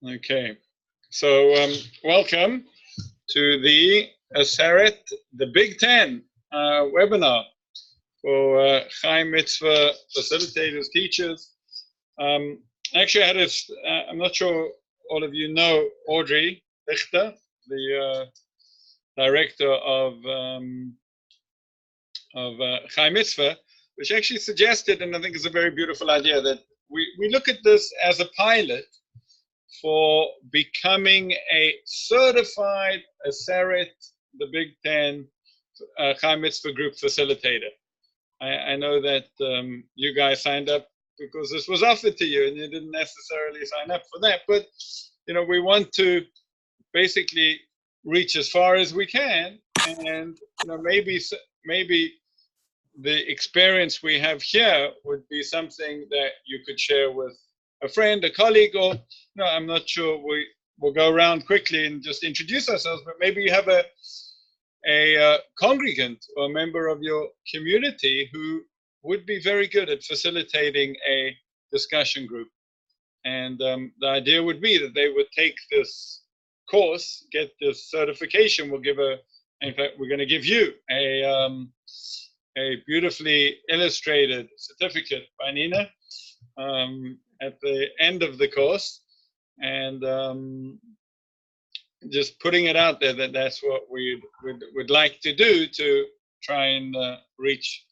Okay, so welcome to the Aseret, the Big Ten webinar for Chaim Mitzvah facilitators, teachers. Actually, I had I'm not sure all of you know Audrey Lichter, the director of Chaim Mitzvah, which actually suggested, and I think it's a very beautiful idea, that we look at this as a pilot for becoming a certified Aseret, the Big Ten Chaim Mitzvah group facilitator. I know that you guys signed up because this was offered to you and you didn't necessarily sign up for that, but we want to basically reach as far as we can, and maybe the experience we have here would be something that you could share with a friend, a colleague, or I'm not sure. We'll go around quickly and just introduce ourselves, but maybe you have a congregant or a member of your community who would be very good at facilitating a discussion group. And the idea would be that they would take this course, get this certification. In fact, we're going to give you a beautifully illustrated certificate by Nina at the end of the course, and just putting it out there that's what we would like to do to try and reach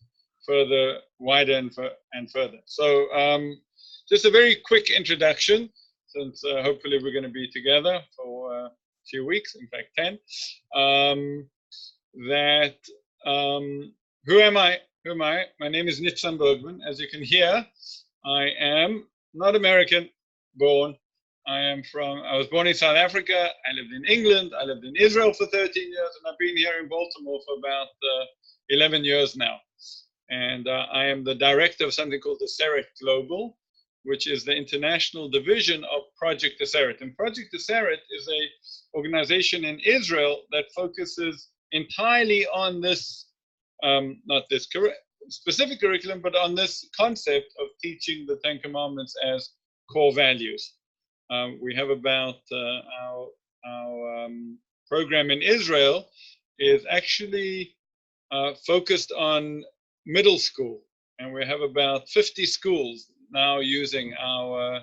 further, wider and further. So just a very quick introduction, since hopefully we're going to be together for a few weeks, in fact 10. Who am I? My name is Nitzan Bergman. As you can hear, I am not American born. I was born in South Africa. I lived in England. I lived in Israel for 13 years, and I've been here in Baltimore for about 11 years now. And I am the director of something called Aseret Global, which is the international division of Project Aseret. And Project Aseret is an organization in Israel that focuses entirely on this, not this specific curriculum, but on this concept of teaching the Ten Commandments as core values. We have about our program in Israel is actually focused on middle school, and we have about 50 schools now using our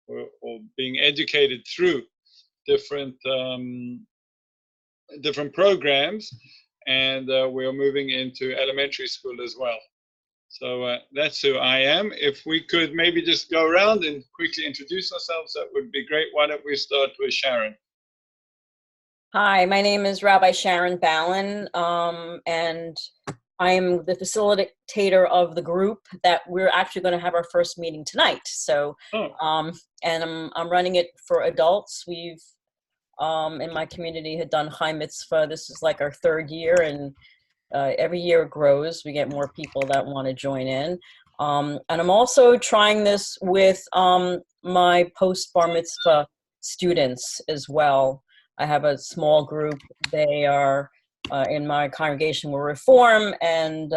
or being educated through different programs, and we are moving into elementary school as well. So that's who I am. If we could maybe just go around and quickly introduce ourselves, that would be great. Why don't we start with Sharon? Hi, my name is Rabbi Sharon Ballin, and I am the facilitator of the group that we're actually going to have our first meeting tonight. So, and I'm running it for adults. We've in my community had done Chaim Mitzvah. This is like our third year, and every year it grows. We get more people that want to join in. And I'm also trying this with my post-bar mitzvah students as well. I have a small group. They are in my congregation, we're Reform, and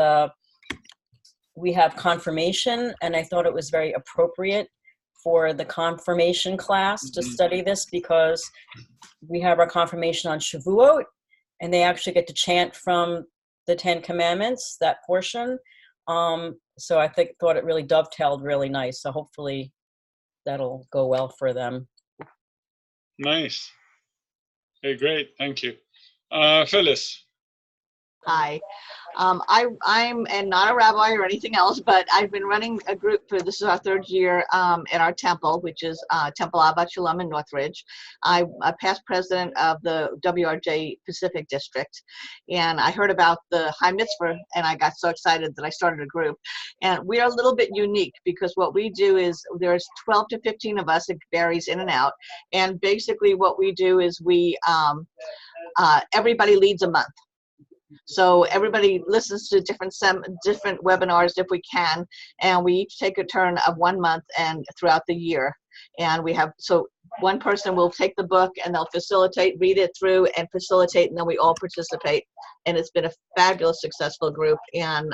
we have confirmation, and I thought it was very appropriate for the confirmation class to study this, because we have our confirmation on Shavuot, and they actually get to chant from the Ten Commandments, that portion. So I thought it really dovetailed really nice. So hopefully that'll go well for them. Nice. Okay, great. Thank you. Phyllis. Hi. I'm not a rabbi or anything else, but I've been running a group this is our third year at our temple, which is Temple Abba Shalom in Northridge. I'm a past president of the WRJ Pacific District, and I heard about the Chaim Mitzvah, and I got so excited that I started a group. And we are a little bit unique, because what we do is there's 12 to 15 of us. It varies in and out. And basically what we do is we everybody leads a month. So everybody listens to different webinars if we can, and we each take a turn of 1 month and throughout the year. And we have, so one person will take the book and they'll facilitate, read it through and facilitate, and then we all participate. And it's been a fabulous, successful group. And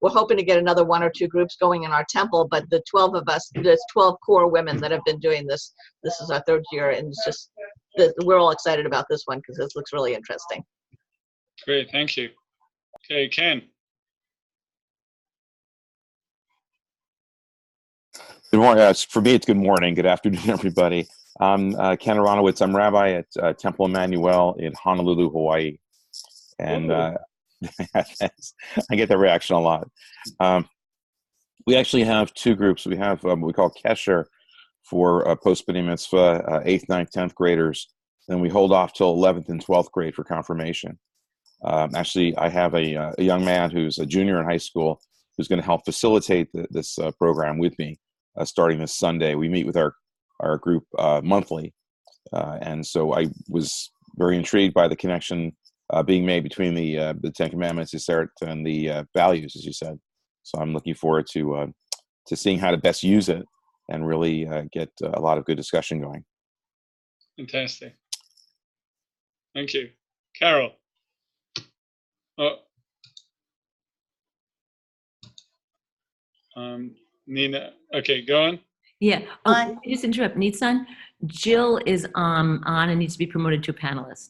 we're hoping to get another 1 or 2 groups going in our temple, but the 12 of us, there's 12 core women that have been doing this. This is our 3rd year, and it's just, we're all excited about this one because this looks really interesting. Great, thank you. Okay, Ken. Good morning. For me, it's good morning. Good afternoon, everybody. I'm Ken Aronowitz. I'm rabbi at Temple Emmanuel in Honolulu, Hawaii. And I get that reaction a lot. We actually have 2 groups. We have what we call Kesher for post-B'nai Mitzvah, 8th, 9th, 10th graders. Then we hold off till 11th and 12th grade for confirmation. Actually, I have a young man who's a junior in high school who's going to help facilitate this program with me. Starting this Sunday. We meet with our group monthly. And so I was very intrigued by the connection being made between the 10 Commandments, and the values, as you said. So I'm looking forward to seeing how to best use it and really get a lot of good discussion going. Fantastic. Thank you. Carol. Oh. Nina, okay, go on. Yeah. Oh, let me just interrupt. Nitsan, Jill is on and needs to be promoted to a panelist.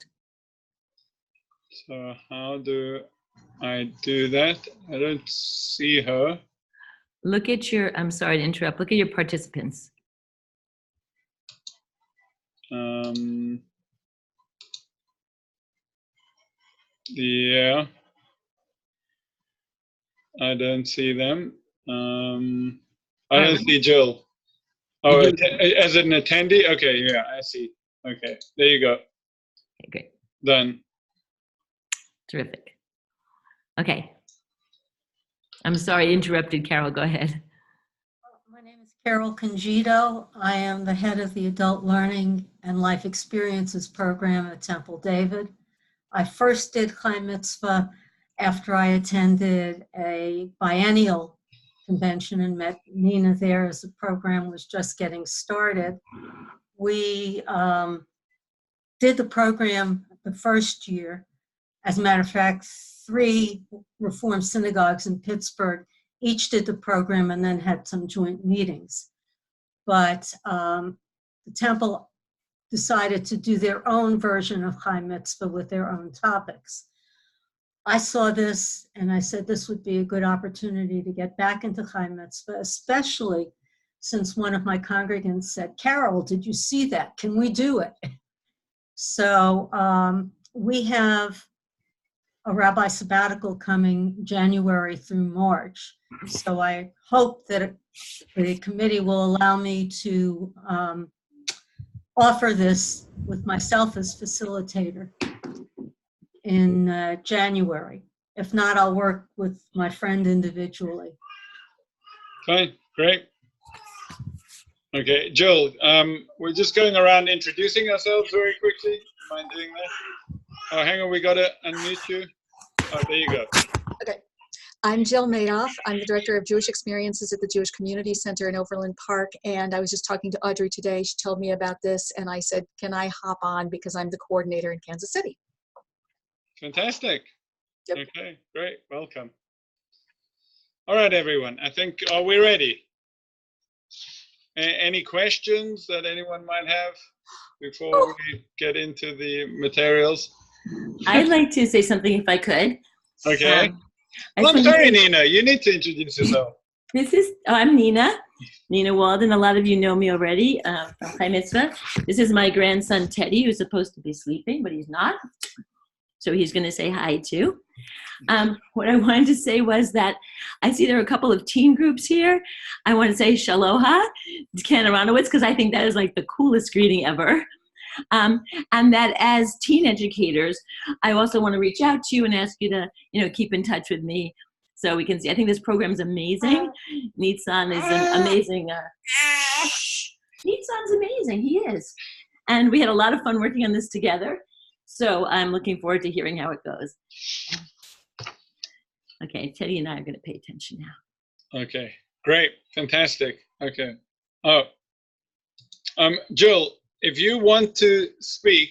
So how do I do that? I don't see her. Look at your, I'm sorry to interrupt. Look at your participants. Yeah. I don't see them. I don't see Jill. Oh, as an attendee? Okay, yeah, I see. Okay, there you go. Okay, great. Done. Terrific. Okay. I'm sorry I interrupted, Carol. Go ahead. My name is Carol Congito. I am the head of the Adult Learning and Life Experiences program at Temple David. I first did Chai Mitzvah after I attended a biennial convention and met Nina there as the program was just getting started. We did the program the first year. As a matter of fact, 3 Reform synagogues in Pittsburgh each did the program and then had some joint meetings. But the temple decided to do their own version of Chai Mitzvah with their own topics. I saw this and I said this would be a good opportunity to get back into Chai Mitzvah, especially since one of my congregants said, Carol, did you see that? Can we do it? So we have a rabbi sabbatical coming January through March. So I hope that the committee will allow me to offer this with myself as facilitator in January. If not, I'll work with my friend individually. Fine, great. Okay, Jill, we're just going around introducing ourselves very quickly. Mind doing that? Oh, hang on, we got to unmute you. Oh, there you go. Okay. I'm Jill Madoff. I'm the Director of Jewish Experiences at the Jewish Community Center in Overland Park. And I was just talking to Audrey today. She told me about this and I said, can I hop on because I'm the coordinator in Kansas City. Fantastic. Yep. Okay, great. Welcome. All right, everyone. I think, are we ready? Any questions that anyone might have before we get into the materials? I'd like to say something if I could. Okay. I'm sorry, Nina. You need to introduce yourself. I'm Nina Walden. A lot of you know me already from Chai Mitzvah. This is my grandson, Teddy, who's supposed to be sleeping, but he's not. So he's going to say hi too. What I wanted to say was that I see there are a couple of teen groups here. I want to say Shaloha to Ken Aronowitz because I think that is like the coolest greeting ever. And that as teen educators, I also want to reach out to you and ask you to, keep in touch with me so we can see. I think this program is amazing. Nitsan is an amazing. Nitsan's amazing. He is. And we had a lot of fun working on this together. So I'm looking forward to hearing how it goes. Okay, Teddy and I are going to pay attention now. Okay, great, fantastic. Okay. Oh, Jill, if you want to speak,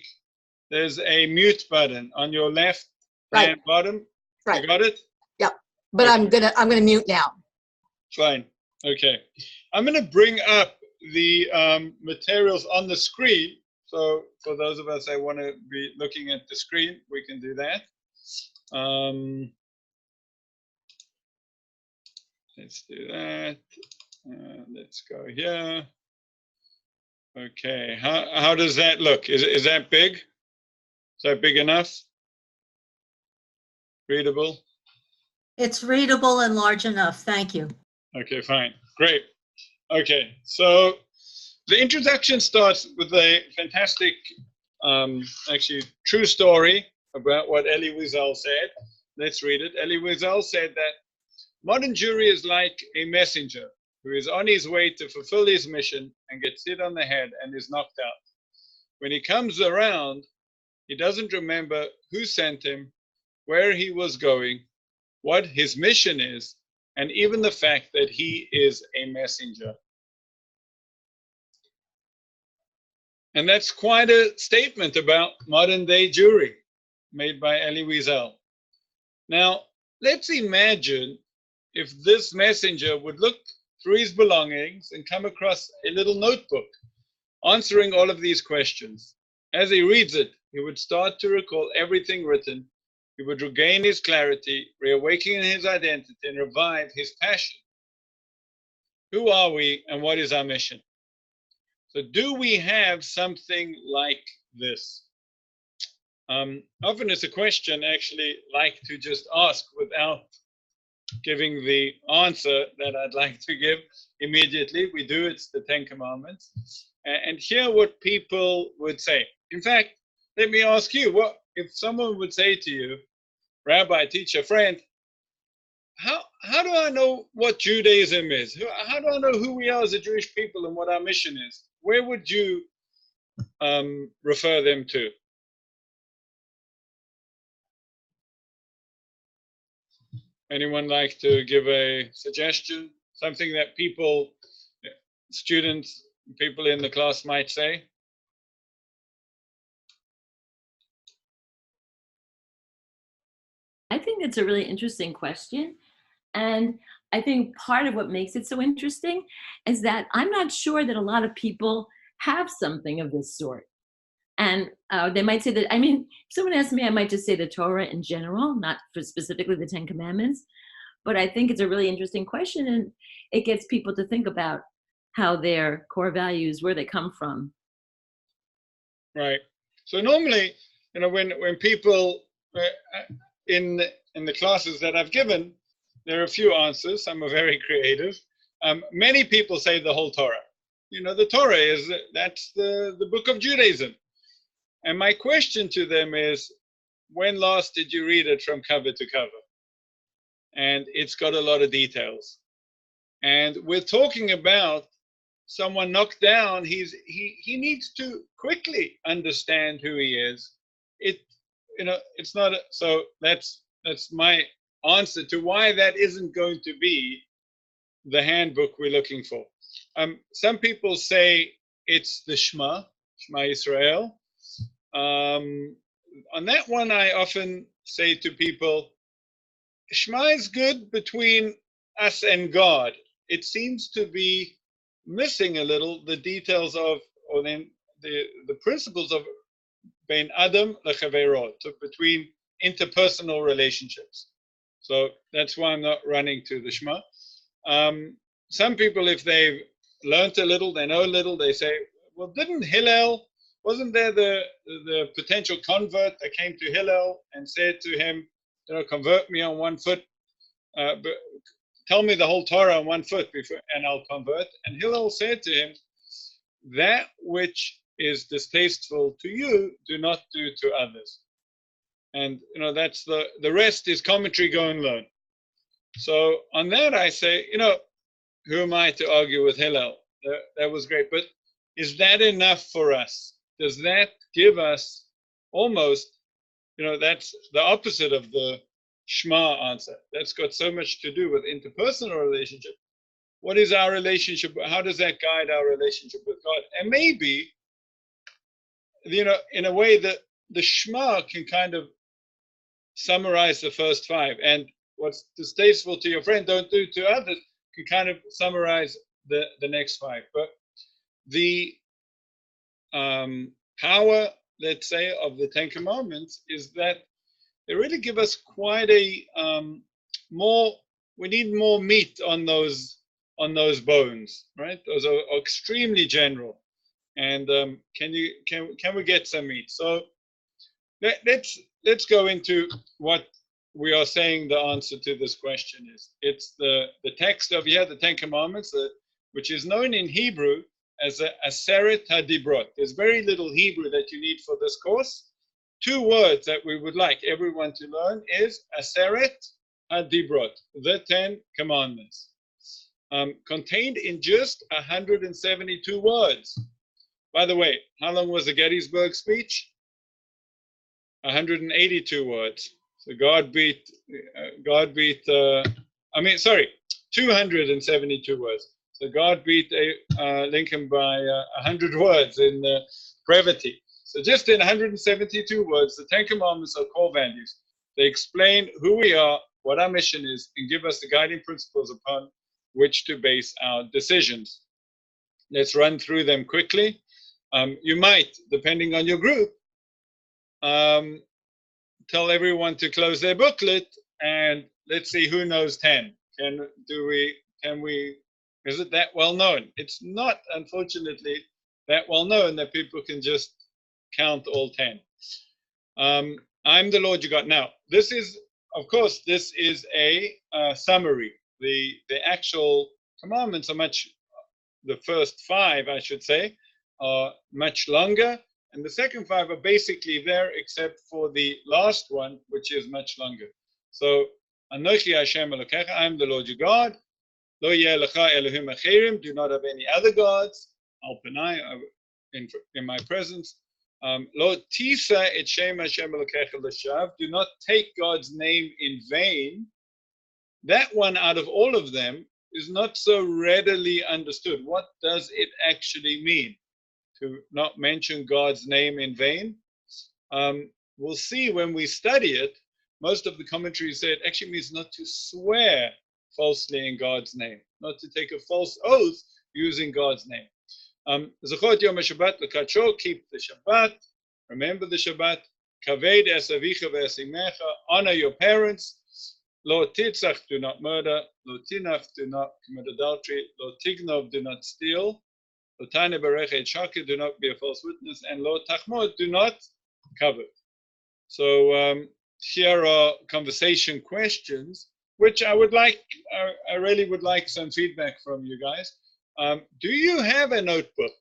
there's a mute button on your left Right. hand bottom. Right. You got it? But Okay. I'm gonna mute now. Fine. Okay. I'm going to bring up the materials on the screen. So for those of us that want to be looking at the screen, we can do that. Let's do that. Let's go here. Okay. How does that look? Is that big? Is that big enough? Readable? It's readable and large enough. Thank you. Okay, fine. Great. Okay, so the introduction starts with a fantastic, actually true story about what Elie Wiesel said. Let's read it. Elie Wiesel said that modern Jewry is like a messenger who is on his way to fulfill his mission and gets hit on the head and is knocked out. When he comes around, he doesn't remember who sent him, where he was going, what his mission is, and even the fact that he is a messenger. And that's quite a statement about modern day Jewry made by Elie Wiesel. Now, let's imagine if this messenger would look through his belongings and come across a little notebook answering all of these questions. As he reads it, he would start to recall everything written. He would regain his clarity, reawaken his identity, and revive his passion. Who are we and what is our mission? So do we have something like this? Often it's a question actually like to just ask without giving the answer that I'd like to give immediately. We do, it's the 10 Commandments. And hear what people would say. In fact, let me ask you, what if someone would say to you, Rabbi, teacher, friend, how do I know what Judaism is? How do I know who we are as a Jewish people and what our mission is? Where would you refer them to? Anyone like to give a suggestion? Something that people, students, people in the class might say? I think it's a really interesting question. And I think part of what makes it so interesting is that I'm not sure that a lot of people have something of this sort. And they might say that, I mean, if someone asked me, I might just say the Torah in general, not for specifically the 10 Commandments. But I think it's a really interesting question, and it gets people to think about how their core values, where they come from. Right. So normally, you know, when people in the classes that I've given, there are a few answers. Some are very creative. Many people say the whole Torah. You know, the Torah that's the book of Judaism. And my question to them is, when last did you read it from cover to cover? And it's got a lot of details. And we're talking about someone knocked down. He needs to quickly understand who he is. It's not so that's my answer to why that isn't going to be the handbook we're looking for. Some people say it's the Shema Yisrael. On that one, I often say to people, Shema is good between us and God. It seems to be missing a little the details of, or then the principles of Ben Adam lechaverot, between interpersonal relationships. So that's why I'm not running to the Shema. Some people, if they've learned a little, they know a little, they say, well, didn't Hillel, wasn't there the potential convert that came to Hillel and said to him, you know, convert me on 1 foot, but tell me the whole Torah on 1 foot before, and I'll convert. And Hillel said to him, that which is distasteful to you, do not do to others. And, you know, that's the rest is commentary, go and learn. So on that, I say, you know, who am I to argue with Hillel? That was great. But is that enough for us? Does that give us almost, you know, that's the opposite of the Shema answer. That's got so much to do with interpersonal relationship. what is our relationship? How does that guide our relationship with God? And maybe, in a way that the Shema can kind of summarize the first 5, and what's distasteful to your friend, don't do to others, can kind of summarize the next 5. But the power, let's say, of the 10 Commandments is that they really give us quite a we need more meat on those bones, right? Those are extremely general, and can we get some meat? So let's go into what we are saying the answer to this question is. It's the text of the 10 Commandments, which is known in Hebrew as a Aseret HaDibrot. There's very little Hebrew that you need for this course. 2 words that we would like everyone to learn is Aseret HaDibrot, the 10 Commandments, contained in just 172 words. By the way, how long was the Gettysburg speech? 182 words. So 272 words. So God beat Lincoln by 100 words in brevity. So just in 172 words, the 10 Commandments are core values. They explain who we are, what our mission is, and give us the guiding principles upon which to base our decisions. Let's run through them quickly. You might, depending on your group, tell everyone to close their booklet, and let's see who knows 10. Is it that well known? It's not, unfortunately, that well known that people can just count all 10. I'm the Lord your God. Now, this is, of course, this is a summary. The actual commandments are the first 5, I should say, are much longer. And the second 5 are basically there, except for the last one, which is much longer. So, Anochi Hashem Elokecha, I am the Lord your God. Lo yeh lecha Elohim acherim, do not have any other gods. Al Panai, in my presence. Lo tisa et Shem Hashem Elokecha l'shav, do not take God's name in vain. That one out of all of them is not so readily understood. What does it actually mean to not mention God's name in vain? We'll see when we study it. Most of the commentaries say it actually means not to swear falsely in God's name, not to take a false oath using God's name. Zechot Yom HaShabbat l'kadsho, keep the Shabbat, remember the Shabbat. Kaved es avicha ve'es imecha, honor your parents. Lo titzach, do not murder. Lo tinaf, do not commit adultery. Lo tignov, do not steal. Lo tane berecha et shakir, do not be a false witness. And lo tachmod, do not covet. So here are conversation questions, which I really would like some feedback from you guys. Do you have a notebook?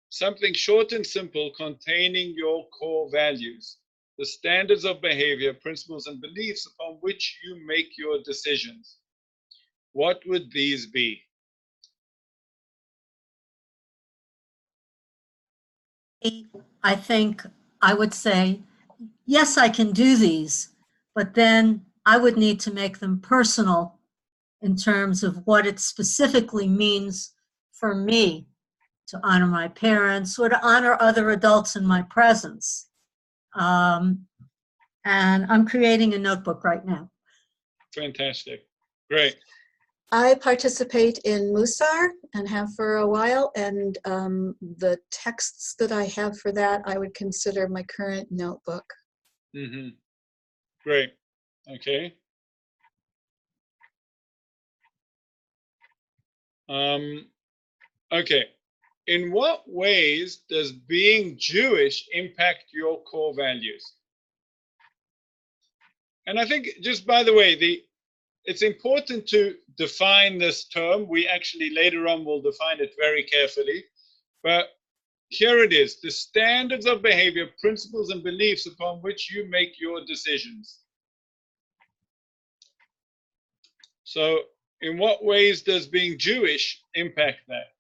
Something short and simple containing your core values, the standards of behavior, principles, and beliefs upon which you make your decisions. What would these be? I think I would say, yes, I can do these, but then I would need to make them personal in terms of what it specifically means for me to honor my parents or to honor other adults in my presence. And I'm creating a notebook right now. Fantastic. Great. I participate in Musar and have for a while, and the texts that I have for that I would consider my current notebook. Mm-hmm. Great. Okay. Okay. In what ways does being Jewish impact your core values? And I think, just by the way, it's important to define this term. We actually later on will define it very carefully. But here it is: the standards of behavior, principles, and beliefs upon which you make your decisions. So, in what ways does being Jewish impact that?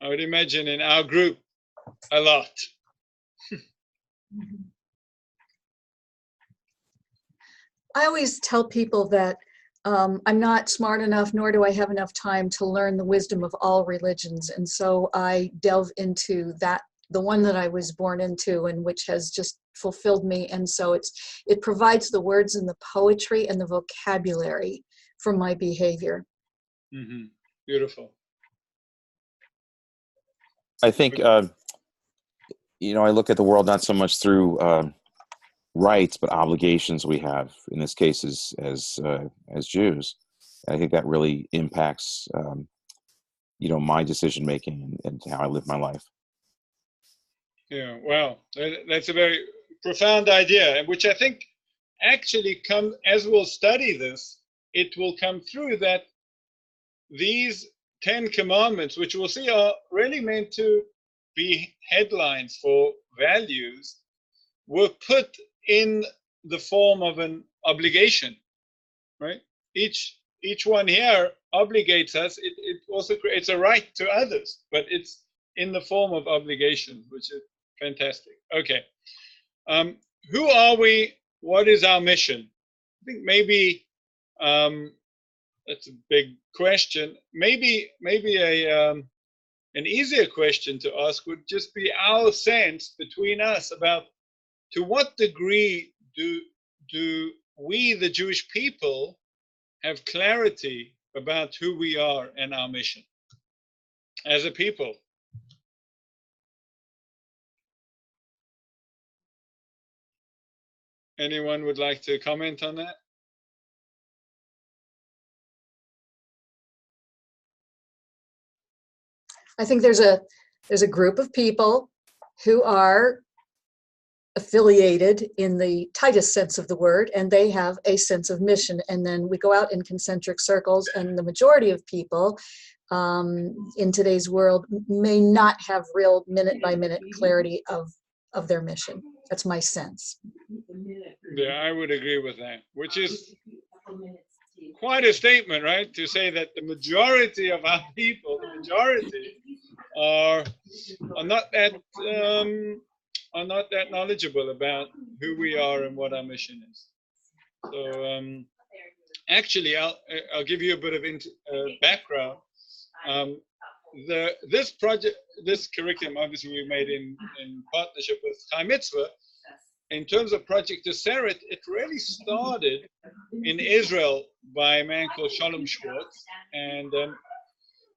I would imagine in our group, a lot. I always tell people that I'm not smart enough, nor do I have enough time to learn the wisdom of all religions. And so I delve into that, the one that I was born into and which has just fulfilled me. And so it provides the words and the poetry and the vocabulary for my behavior. Mm-hmm. Beautiful. I think, you know, I look at the world not so much through rights, but obligations we have, in this case, as Jews. And I think that really impacts, you know, my decision making and how I live my life. Yeah, wow, that's a very profound idea, which I think actually as we'll study this, it will come through that these 10 commandments, which we'll see are really meant to be headlines for values, were put in the form of an obligation, right? Each one here obligates us. It also creates a right to others, but it's in the form of obligation, which is fantastic. Okay. Who are we? What is our mission? I think maybe that's a big question. Maybe an easier question to ask would just be our sense between us about to what degree do we, the Jewish people, have clarity about who we are and our mission as a people? Anyone would like to comment on that? I think there's a group of people who are affiliated in the tightest sense of the word, and they have a sense of mission. And then we go out in concentric circles, and the majority of people in today's world may not have real minute-by-minute clarity of their mission. That's my sense. Yeah, I would agree with that, which is quite a statement, right? To say that the majority of our people, the majority, are not that knowledgeable about who we are and what our mission is. So actually, I'll give you a bit of background. This project, this curriculum, obviously we made in partnership with Chai Mitzvah. In terms of Project Aseret, it really started in Israel by a man called Shalom Schwartz, and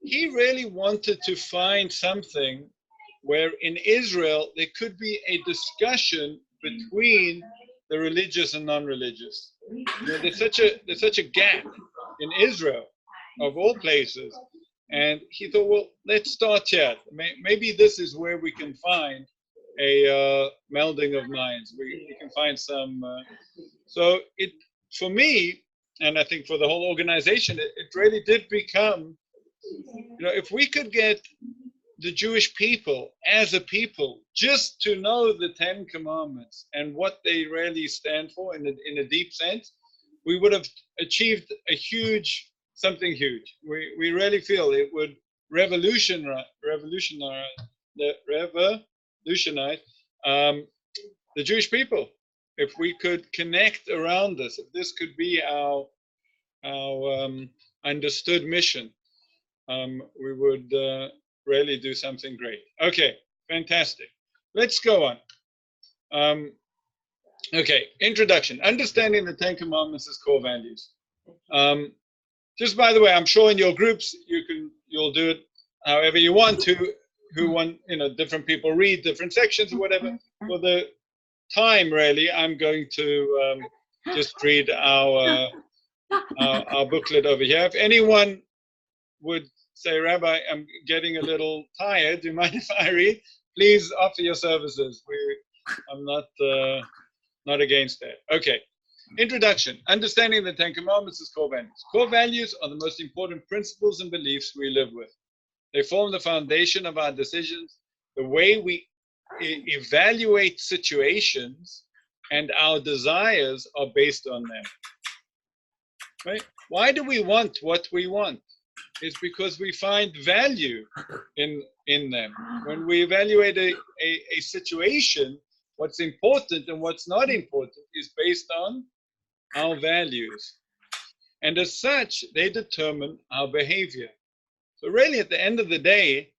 he really wanted to find something where in Israel there could be a discussion between the religious and non-religious. You know, there's such a gap in Israel, of all places, and he thought, well, let's start here. Maybe this is where we can find a melding of minds. We can find some. So it, for me, and I think for the whole organization, it really did become, you know, if we could get the Jewish people as a people just to know the 10 Commandments and what they really stand for in a deep sense, we would have achieved something huge. We really feel it would revolutionize the Jewish people. If we could connect around this, if this could be our understood mission, we would really do something great. Okay, fantastic. Let's go on. Okay, introduction. Understanding the 10 Commandments as core values. Just by the way, I'm sure in your groups you'll do it however you want to. Who want, you know, different people read different sections or whatever. For the time, really, I'm going to just read our booklet over here. If anyone would say, Rabbi, I'm getting a little tired, do you mind if I read? Please offer your services. I'm not against that. Okay. Introduction. Understanding the 10 Commandments as core values. Core values are the most important principles and beliefs we live with. They form the foundation of our decisions, the way we evaluate situations, and our desires are based on them. Right? Why do we want what we want? It's because we find value in them. When we evaluate a situation, what's important and what's not important is based on our values. And as such, they determine our behavior. So really, at the end of the day,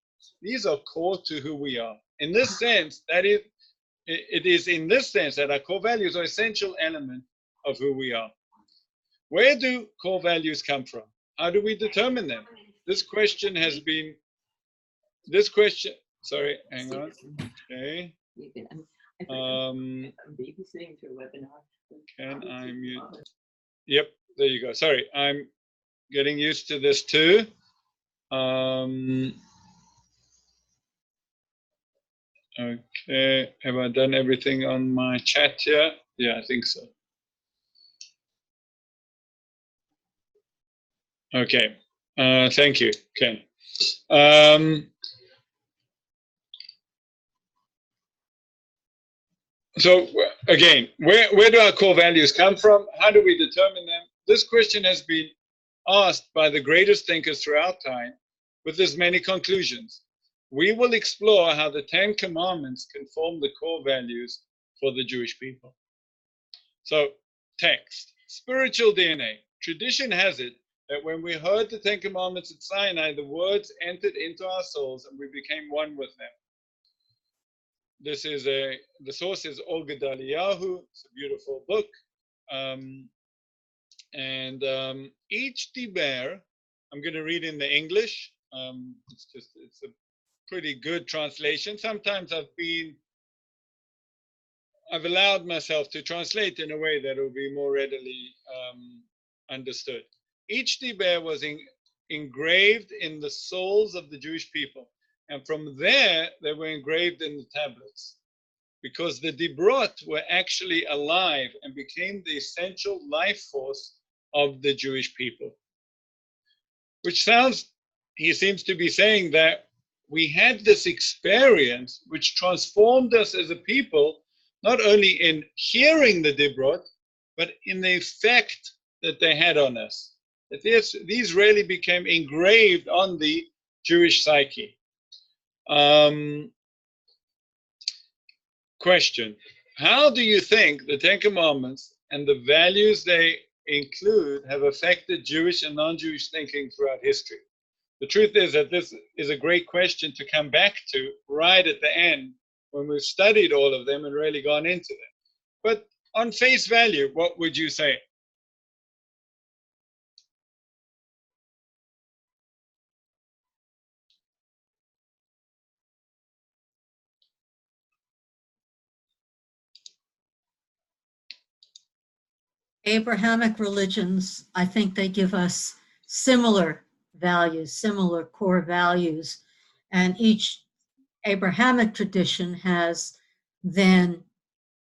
these are core to who we are. In this sense, it is in this sense that our core values are an essential element of who we are. Where do core values come from? How do we determine them? This question, sorry, hang on. Okay. I'm babysitting through a webinar. Can I mute? Yep, there you go. Sorry, I'm getting used to this too. Okay, have I done everything on my chat here? Yeah, I think so. Okay, thank you, Ken. So again, where do our core values come from? How do we determine them? This question has been asked by the greatest thinkers throughout time with as many conclusions. We will explore how the Ten Commandments can form the core values for the Jewish people. So, text, spiritual DNA. Tradition has it that when we heard the Ten Commandments at Sinai, the words entered into our souls and we became one with them. This is the source is Or Gedaliyahu. It's a beautiful book. Each diber, I'm going to read in the English. It's a pretty good translation. Sometimes I've allowed myself to translate in a way that will be more readily understood. Each diber was engraved in the souls of the Jewish people. And from there, they were engraved in the tablets, because the dibrot were actually alive and became the essential life force of the Jewish people. Which sounds, he seems to be saying that we had this experience which transformed us as a people, not only in hearing the dibrot, but in the effect that they had on us. That these really became engraved on the Jewish psyche. Question: how do you think the Ten Commandments and the values they include have affected Jewish and non-Jewish thinking throughout history? The truth is that this is a great question to come back to right at the end when we've studied all of them and really gone into them. But on face value, what would you say? Abrahamic religions, I think they give us similar values, similar core values, and each Abrahamic tradition has then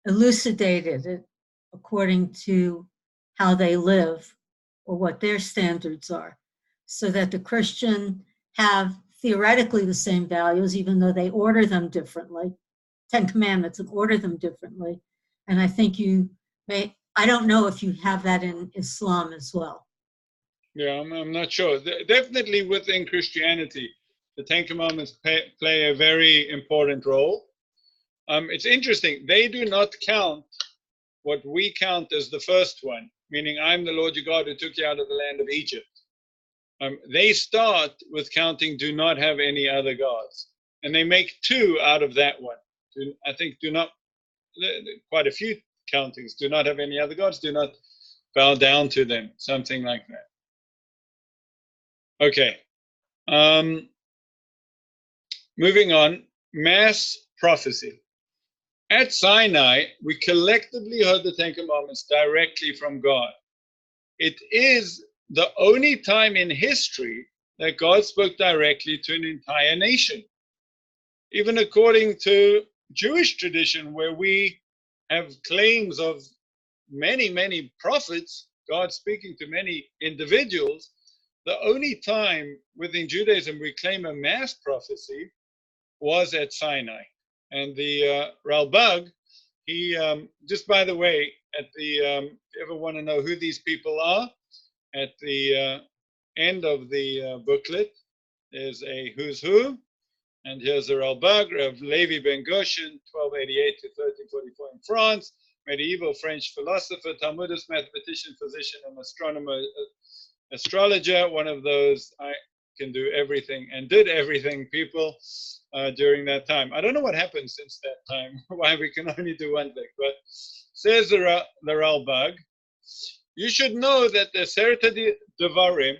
elucidated it according to how they live or what their standards are, so that the Christian have theoretically the same values, even though they order them differently. Ten Commandments and order them differently. And I think I don't know if you have that in Islam as well. Yeah, I'm not sure. Definitely within Christianity, the Ten Commandments play a very important role. It's interesting. They do not count what we count as the first one, meaning I'm the Lord your God who took you out of the land of Egypt. They start with counting do not have any other gods. And they make two out of that one. I think quite a few countings, do not have any other gods, do not bow down to them, something like that. Okay. Moving on, mass prophecy. At Sinai, we collectively heard the Ten Commandments directly from God. It is the only time in history that God spoke directly to an entire nation. Even according to Jewish tradition, where we have claims of many, many prophets, God speaking to many individuals, the only time within Judaism we claim a mass prophecy was at Sinai. And the Ralbag, he, just by the way, if you ever want to know who these people are, at the end of the booklet, there's a who's who, and here's the Ralbag of Levi ben Goshen, 1288 to 1344 in France, medieval French philosopher, Talmudist, mathematician, physician, and astronomer, astrologer, one of those I can do everything and did everything people during that time. I don't know what happened since that time, why we can only do one thing, but says the Ralbag, you should know that the Aseret Devarim,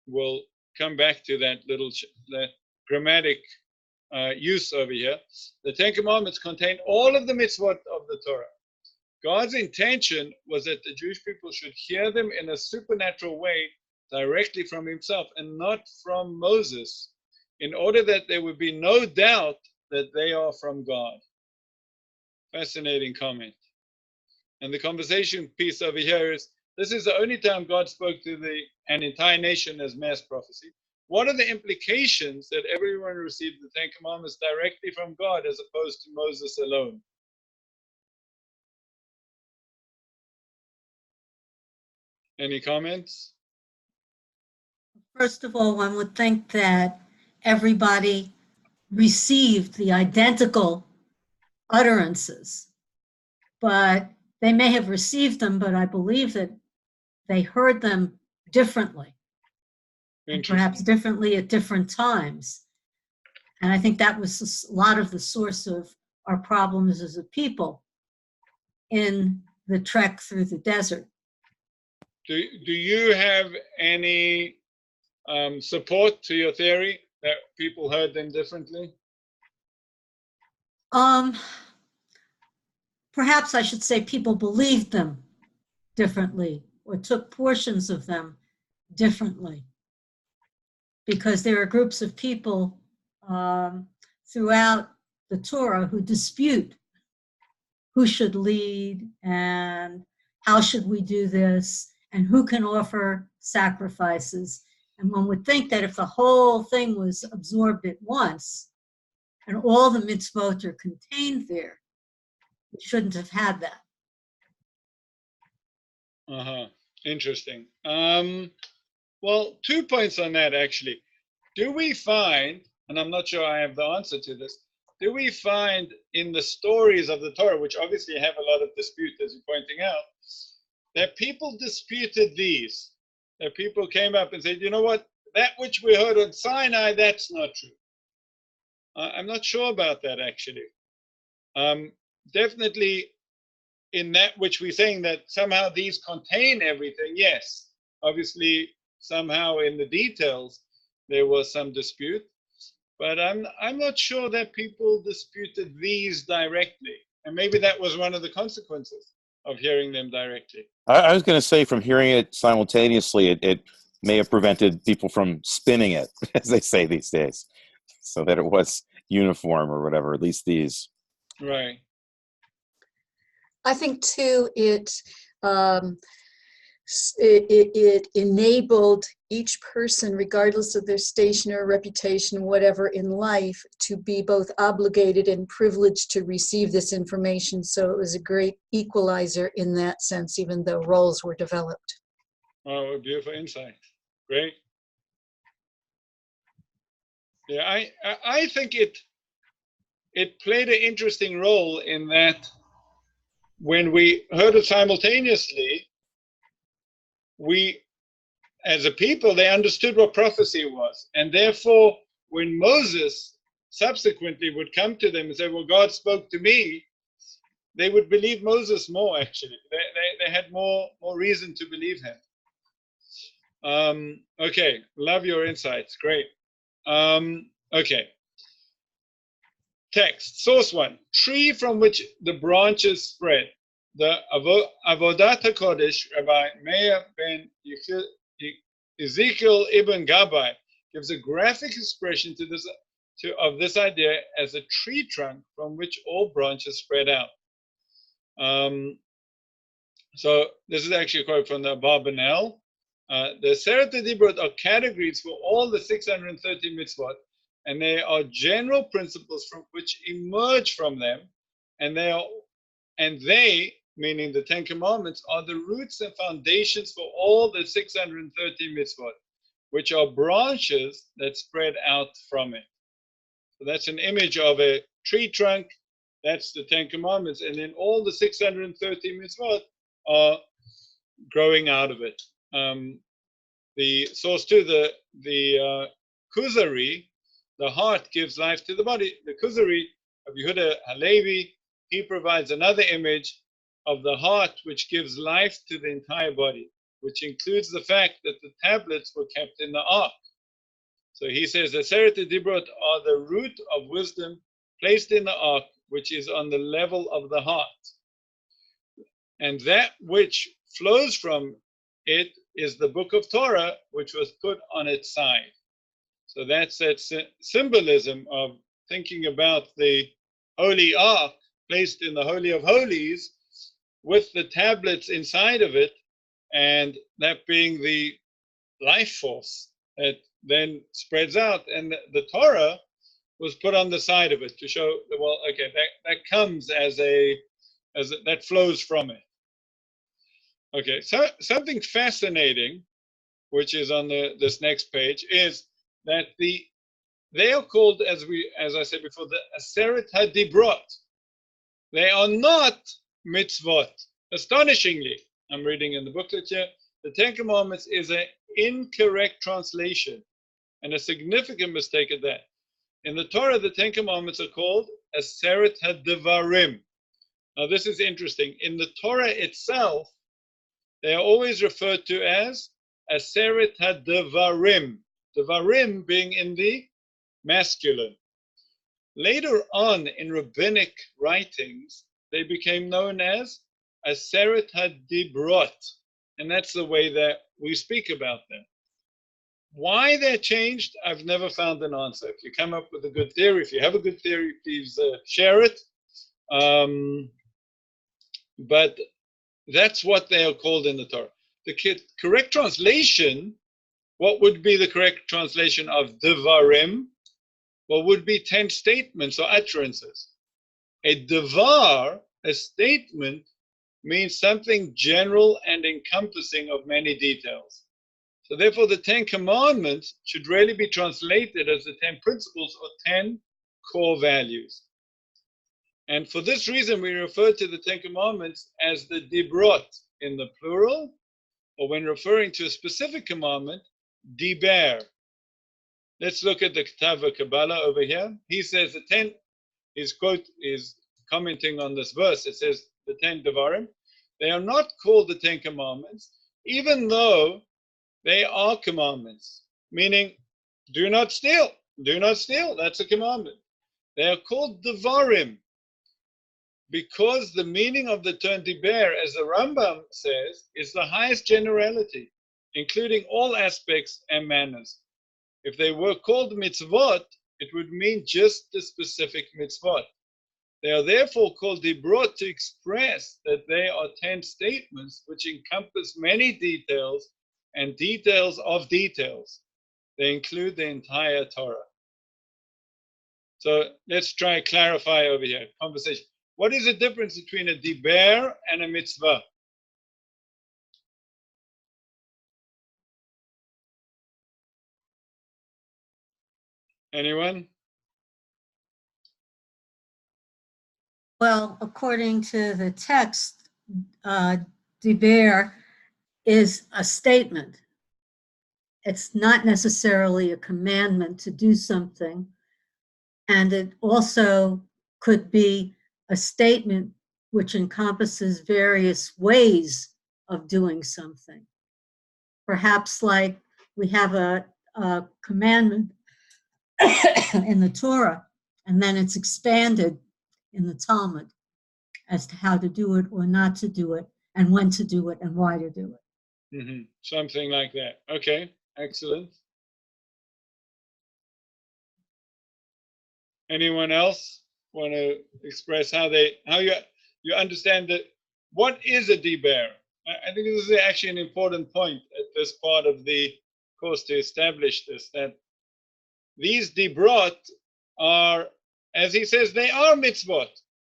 will come back to that that grammatic use over here. The Ten Commandments contain all of the mitzvot of the Torah. God's intention was that the Jewish people should hear them in a supernatural way directly from himself and not from Moses, in order that there would be no doubt that they are from God. Fascinating comment. And the conversation piece over here is, this is the only time God spoke to an entire nation as mass prophecy. What are the implications that everyone received the Ten Commandments directly from God as opposed to Moses alone? Any comments? First of all, one would think that everybody received the identical utterances, but they may have received them, but I believe that they heard them differently, and perhaps differently at different times. And I think that was a lot of the source of our problems as a people in the trek through the desert. Do you have any support to your theory that people heard them differently? Perhaps I should say people believed them differently or took portions of them differently, because there are groups of people throughout the Torah who dispute who should lead and how should we do this and who can offer sacrifices. And one would think that if the whole thing was absorbed at once and all the mitzvot are contained there, we shouldn't have had that. Interesting. Well, 2 points on that, actually. Do we find, and I'm not sure I have the answer to this, do we find in the stories of the Torah, which obviously have a lot of dispute, as you're pointing out, that people disputed these? That people came up and said, you know what, that which we heard on Sinai, that's not true. I'm not sure about that, actually. Definitely in that which we're saying that somehow these contain everything, yes. Obviously, somehow in the details, there was some dispute. But I'm not sure that people disputed these directly. And maybe that was one of the consequences of hearing them directly. I was going to say, from hearing it simultaneously, it may have prevented people from spinning it, as they say these days, so that it was uniform or whatever, at least these. Right. I think too, it enabled each person, regardless of their station or reputation, whatever in life, to be both obligated and privileged to receive this information. So it was a great equalizer in that sense, even though roles were developed. Oh, a beautiful insight. Great. Yeah, I think it played an interesting role in that when we heard it simultaneously, we, as a people, they understood what prophecy was. And therefore, when Moses subsequently would come to them and say, well, God spoke to me, they would believe Moses more, actually. They had more reason to believe him. Okay, love your insights. Great. Okay. Text, source 1, tree from which the branches spread. The Avodat HaKodesh, Rabbi Meir ben Ezekiel ibn Gabbai, gives a graphic expression of this idea as a tree trunk from which all branches spread out. So this is actually a quote from the Abarbanel. The Aseret Dibrot are categories for all the 630 mitzvot, and they are general principles from which emerge from them, and they, meaning the Ten Commandments, are the roots and foundations for all the 630 mitzvot, which are branches that spread out from it. So that's an image of a tree trunk That's the Ten Commandments. And then all the 613 mitzvot are growing out of it. The source two, the Kuzari, the heart gives life to the body. The Kuzari of Yehuda Halevi, he provides another image of the heart which gives life to the entire body, which includes the fact that the tablets were kept in the ark. So he says, the Aseret Dibrot are the root of wisdom placed in the ark, which is on the level of the heart. And that which flows from it is the book of Torah, which was put on its side. So that's that symbolism of thinking about the holy ark placed in the Holy of Holies with the tablets inside of it, and that being the life force that then spreads out. And the Torah was put on the side of it to show that, well, okay, that comes that flows from it. Okay, so something fascinating, which is on this next page, is that they are called, as I said before, the Aseret HaDibrot. They are not mitzvot. Astonishingly, I'm reading in the booklet here, the Ten Commandments is an incorrect translation and a significant mistake at that. In the Torah, the Ten Commandments are called Aseret HaDevarim. Now, this is interesting. In the Torah itself, they are always referred to as Aseret HaDevarim. Devarim being in the masculine. Later on in rabbinic writings, they became known as Aseret HaDibrot, and that's the way that we speak about them. Why they're changed, I've never found an answer. If you come up with a good theory, if you have a good theory, please share it. But that's what they are called in the Torah. The correct translation, what would be the correct translation of Devarim? What would be 10 statements or utterances? A devar, a statement, means something general and encompassing of many details. So therefore, the 10 commandments should really be translated as the 10 principles or 10 core values. And for this reason, we refer to the 10 commandments as the dibrot in the plural, or when referring to a specific commandment, diber. Let's look at the Ketav Kabbalah over here. He says the 10, his quote is commenting on this verse. It says the 10 Devarim. They are not called the 10 commandments, even though they are commandments, meaning do not steal. Do not steal. That's a commandment. They are called Devarim because the meaning of the term Diber, as the Rambam says, is the highest generality, including all aspects and manners. If they were called mitzvot, it would mean just the specific mitzvot. They are therefore called dibrot to express that they are 10 statements which encompass many details and details of details. They include the entire Torah. So let's try to clarify over here, conversation. What is the difference between a diber and a mitzvah? Anyone? Well, according to the text, diber is a statement. It's not necessarily a commandment to do something. And it also could be a statement which encompasses various ways of doing something. Perhaps like we have a commandment in the Torah, and then it's expanded in the Talmud as to how to do it or not to do it, and when to do it and why to do it. Mm-hmm. Something like that. Okay, excellent. Anyone else want to express how you understand that? What is a diber? I think this is actually an important point at this part of the course to establish this, that these dibrot are, as he says, they are mitzvot.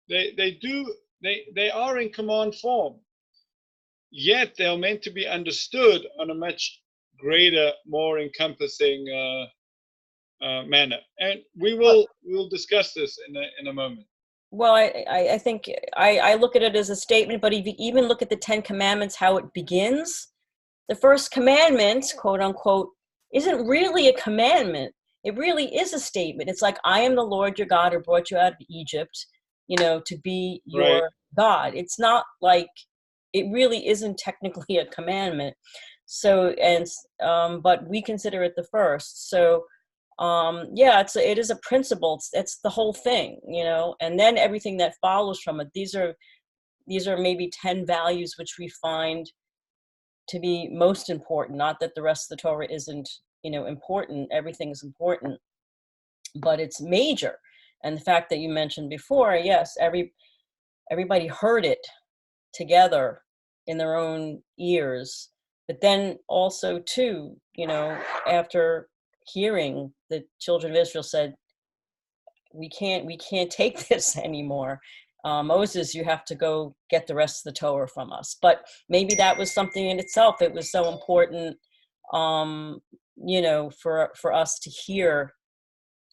They are in command form. Yet they are meant to be understood on a much greater, more encompassing manner. And we'll discuss this in a moment. Well, I think I look at it as a statement, but if you even look at the Ten Commandments, how it begins, the first commandment, quote unquote, isn't really a commandment. It really is a statement. It's like, I am the Lord your God who brought you out of Egypt, to be your Right. God. It's not like, it really isn't technically a commandment. So, but we consider it the first. So, yeah, it is a principle. It's the whole thing, and then everything that follows from it. These are maybe 10 values which we find to be most important. Not that the rest of the Torah isn't, important. Everything is important, but it's major. And the fact that you mentioned before, yes, everybody heard it together in their own ears. But then also too, after hearing, the children of Israel said, we can't take this anymore. Moses, you have to go get the rest of the Torah from us. But maybe that was something in itself. It was so important, for us to hear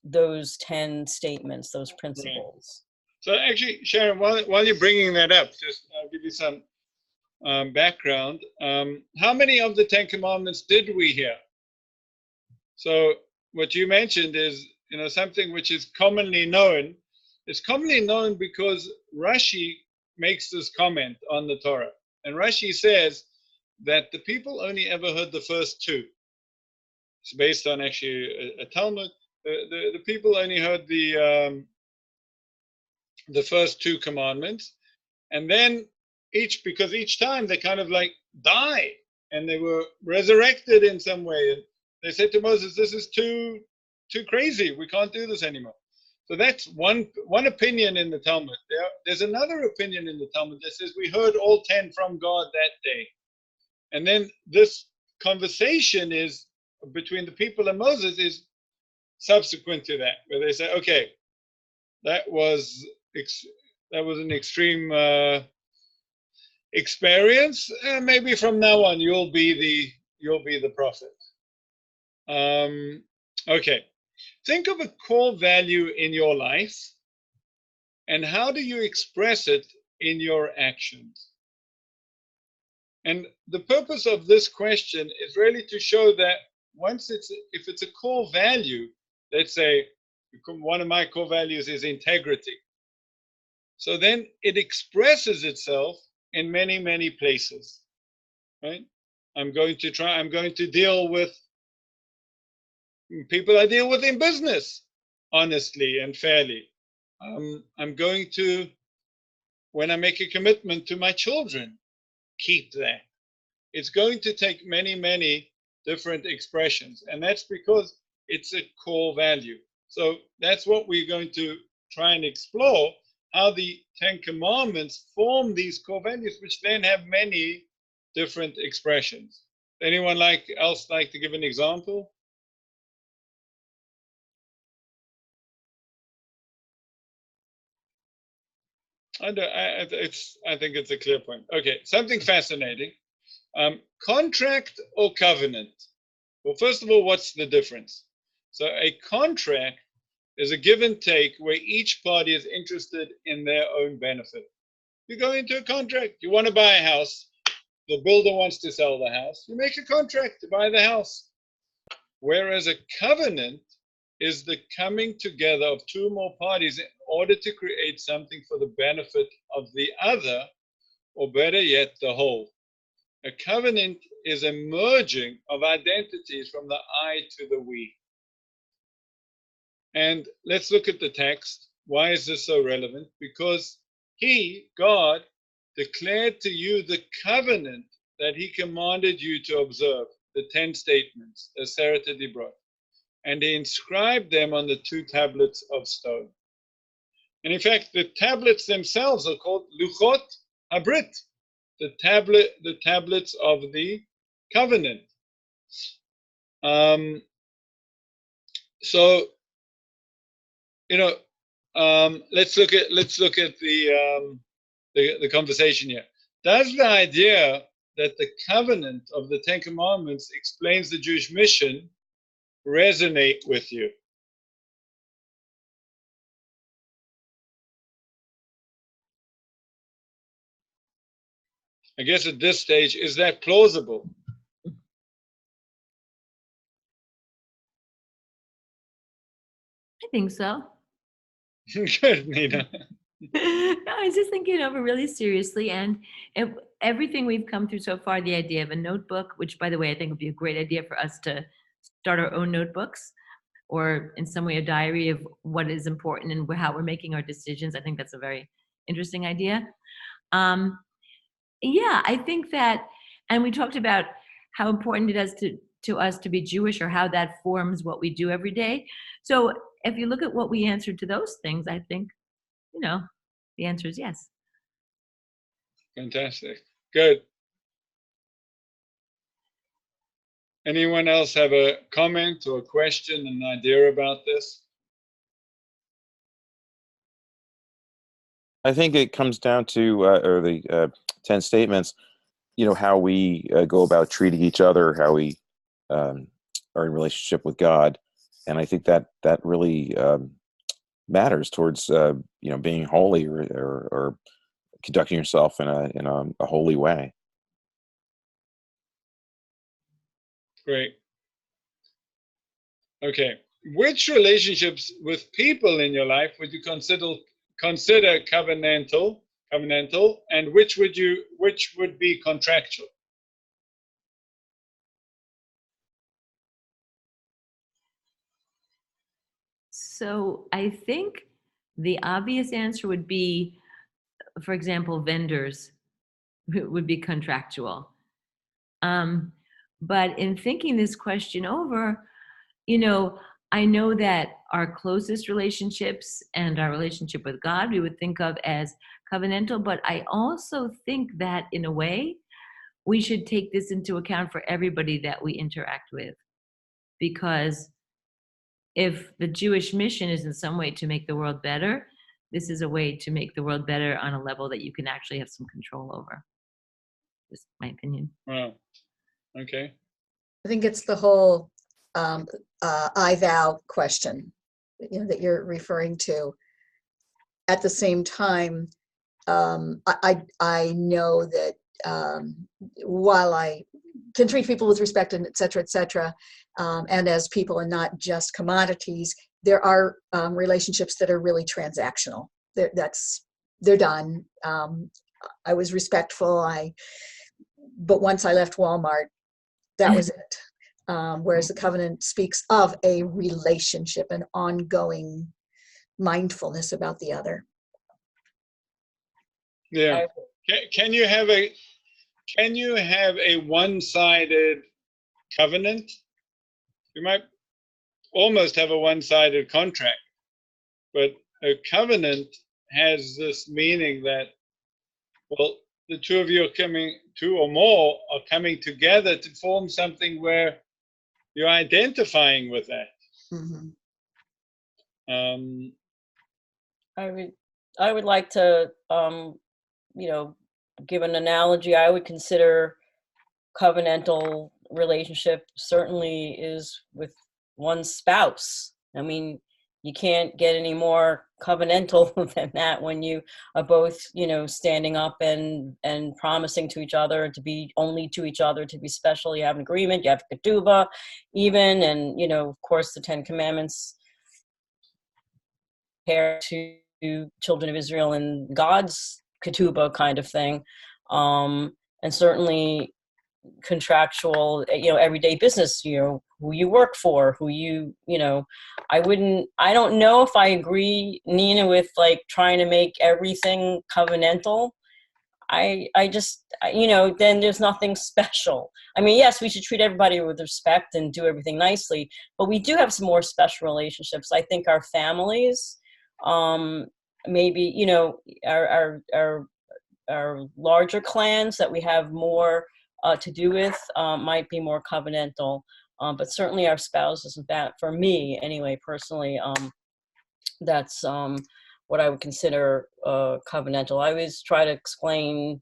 those 10 statements, those principles. So actually, Sharon, while you're bringing that up, just I'll give you some background. How many of the Ten Commandments did we hear? So what you mentioned is, something which is commonly known. It's commonly known because Rashi makes this comment on the Torah. And Rashi says that the people only ever heard the first two. It's based on actually a Talmud. The people only heard the first two commandments. And then because each time they kind of like die and they were resurrected in some way. And they said to Moses, this is too crazy. We can't do this anymore. So that's one opinion in the Talmud. There's another opinion in the Talmud that says we heard all 10 from God that day. And then this conversation is between the people and Moses is subsequent to that, where they say, okay, that was an extreme experience. Maybe from now on you'll be the prophet. Okay. Think of a core value in your life, and how do you express it in your actions? And the purpose of this question is really to show that if it's a core value, let's say one of my core values is integrity. So then it expresses itself in many, many places, right? I'm going to deal with people I deal with in business, honestly and fairly. I'm going to, when I make a commitment to my children, keep that. It's going to take many, many different expressions. And that's because it's a core value. So that's what we're going to try and explore, how the Ten Commandments form these core values, which then have many different expressions. Anyone else like to give an example? I think it's a clear point. Okay, something fascinating. Contract or covenant? Well, first of all, what's the difference? So a contract is a give and take where each party is interested in their own benefit. You go into a contract, you want to buy a house, the builder wants to sell the house, you make a contract to buy the house. Whereas a covenant is the coming together of two or more parties in order to create something for the benefit of the other, or better yet, the whole. A covenant is a merging of identities from the I to the we. And let's look at the text. Why is this so relevant? Because he, God, declared to you the covenant that he commanded you to observe, the 10 statements, the Aseret Dibrot, and he inscribed them on the 2 tablets of stone. And in fact, the tablets themselves are called Luchot Habrit, the tablets of the covenant. So, let's look at the conversation here. Does the idea that the covenant of the Ten Commandments explains the Jewish mission resonate with you? I guess at this stage, is that plausible? I think so. Good, Nina. No, I was just thinking it over really seriously, and everything we've come through so far, the idea of a notebook, which by the way, I think would be a great idea for us to start our own notebooks, or in some way a diary of what is important and how we're making our decisions. I think that's a very interesting idea. Yeah, I think that, and we talked about how important it is to us to be Jewish, or how that forms what we do every day. So if you look at what we answered to those things, I think, the answer is yes. Fantastic. Good. Anyone else have a comment or a question, an idea about this? I think it comes down to, or the 10 statements, how we go about treating each other, how we are in relationship with God. And I think that really matters towards, being holy or conducting yourself in a holy way. Great. Okay. Which relationships with people in your life would you consider covenantal, and which would be contractual? So I think the obvious answer would be, for example, vendors would be contractual. But in thinking this question over, I know that our closest relationships and our relationship with God, we would think of as covenantal, but I also think that in a way, we should take this into account for everybody that we interact with. Because if the Jewish mission is in some way to make the world better, this is a way to make the world better on a level that you can actually have some control over. Just my opinion. Wow. Okay. I think it's the whole I thou question, that you're referring to. At the same time, I know that while I can treat people with respect and et cetera, and as people and not just commodities, there are relationships that are really transactional. They're done. I was respectful. But once I left Walmart, that was it. Whereas the covenant speaks of a relationship, an ongoing mindfulness about the other. Yeah. Can you have a one-sided covenant? You might almost have a one-sided contract, but a covenant has this meaning that, well, the two of you two or more are coming together to form something where you're identifying with that. Mm-hmm. I would like to, give an analogy. I would consider covenantal relationship certainly is with one's spouse. I mean, you can't get any more covenantal than that when you are both, standing up and promising to each other to be only to each other, to be special. You have an agreement, you have ketubah even, and, of course, the 10 Commandments compared to children of Israel and God's ketubah kind of thing. And certainly contractual, everyday business, who you work for, I don't know if I agree, Nina, with like trying to make everything covenantal. I just, then there's nothing special. I mean, yes, we should treat everybody with respect and do everything nicely, but we do have some more special relationships. I think our families, maybe, our larger clans that we have more to do with might be more covenantal, but certainly our spouses, that for me anyway, personally, that's what I would consider covenantal. I always try to explain,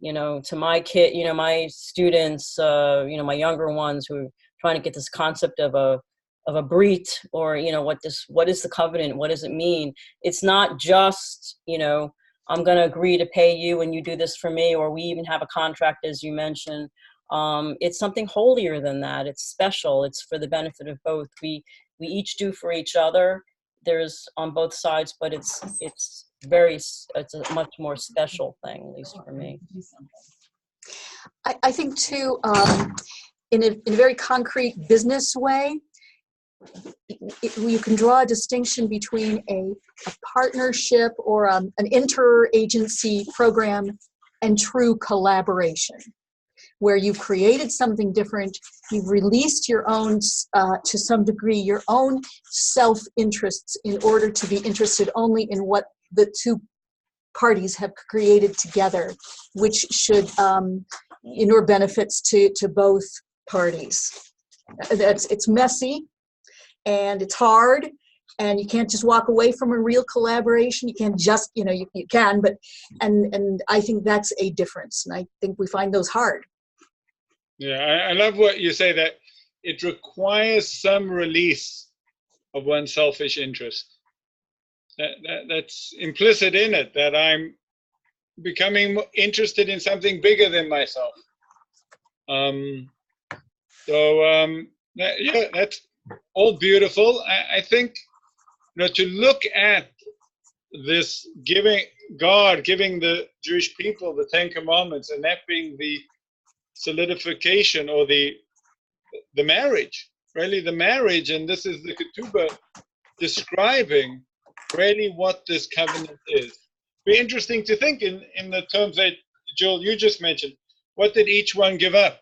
to my kid, my students, my younger ones who are trying to get this concept of a brit, or what is the covenant, what does it mean? It's not just I'm going to agree to pay you and you do this for me, or we even have a contract, as you mentioned. It's something holier than that. It's special. It's for the benefit of both. We each do for each other. There's on both sides, but it's a much more special thing, at least for me. I think too, in a very concrete business way, you can draw a distinction between a partnership or an interagency program and true collaboration, where you've created something different, you've released your own, to some degree, your own self-interests in order to be interested only in what the two parties have created together, which should inure benefits to both parties. It's messy and it's hard, and you can't just walk away from a real collaboration. You can't just, you can, but, and I think that's a difference, and I think we find those hard. Yeah, I love what you say, that it requires some release of one's selfish interest. That's implicit in it, that I'm becoming interested in something bigger than myself. Yeah, that's all beautiful. I think, to look at this God giving the Jewish people the Ten Commandments, and that being the solidification or the marriage, really the marriage, and this is the ketubah describing really what this covenant is. Be interesting to think in the terms that, Jill, you just mentioned. What did each one give up?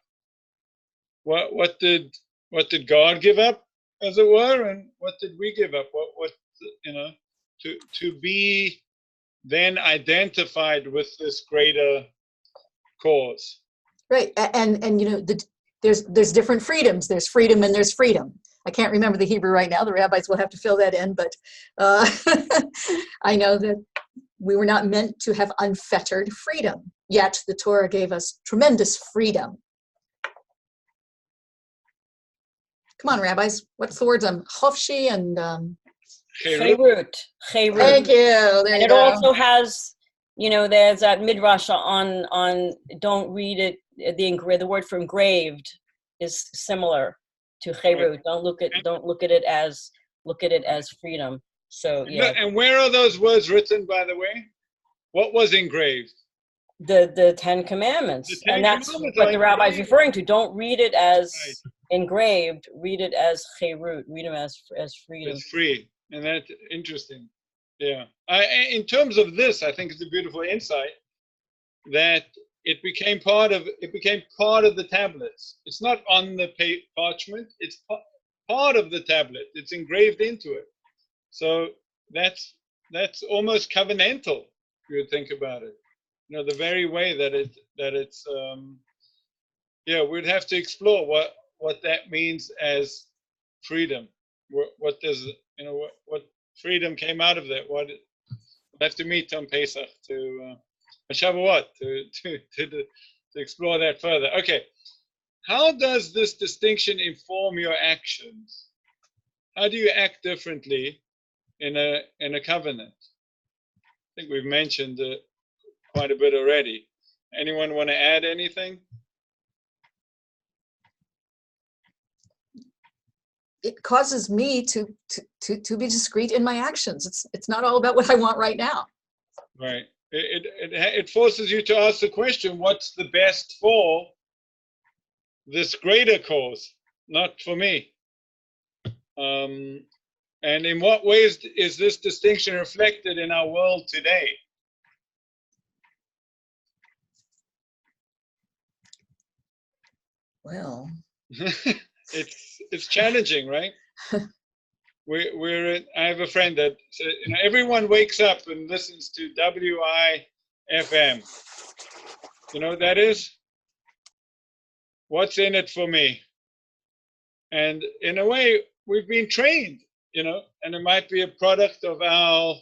What did God give up, as it were, and what did we give up? What to be then identified with this greater cause. Right, and there's different freedoms. There's freedom and there's freedom. I can't remember the Hebrew right now. The rabbis will have to fill that in, but I know that we were not meant to have unfettered freedom, yet the Torah gave us tremendous freedom. Come on, rabbis, what's the words? Chofshi and Chayerut. Thank you. There and you it go. also has, there's that midrash on don't read it. The word for engraved is similar to chayerut. Don't look at it as freedom. So yeah. And where are those words written, by the way? What was engraved? The Ten Commandments. And that's what the rabbi is referring to. Don't read it as engraved. Read it as chayerut. Read them as freedom. It's free, and that's interesting. Yeah. In terms of this, I think it's a beautiful insight that it became part of the tablets. It's not on the parchment. It's part of the tablet. It's engraved into it. So that's almost covenantal, if you would think about it. The very way that it's we'd have to explore what that means as freedom. What does what freedom came out of that? We'll have to meet on Pesach to Shavuot to explore that further. Okay, how does this distinction inform your actions? How do you act differently in a covenant? I think we've mentioned quite a bit already. Anyone want to add anything? It causes me to be discreet in my actions. It's not all about what I want right now. Right. It forces you to ask the question, what's the best for this greater cause, not for me? And in what ways is this distinction reflected in our world today? Well, it's challenging, right? I have a friend that said, everyone wakes up and listens to WIFM. You know what that is? What's in it for me? And in a way, we've been trained, and it might be a product of our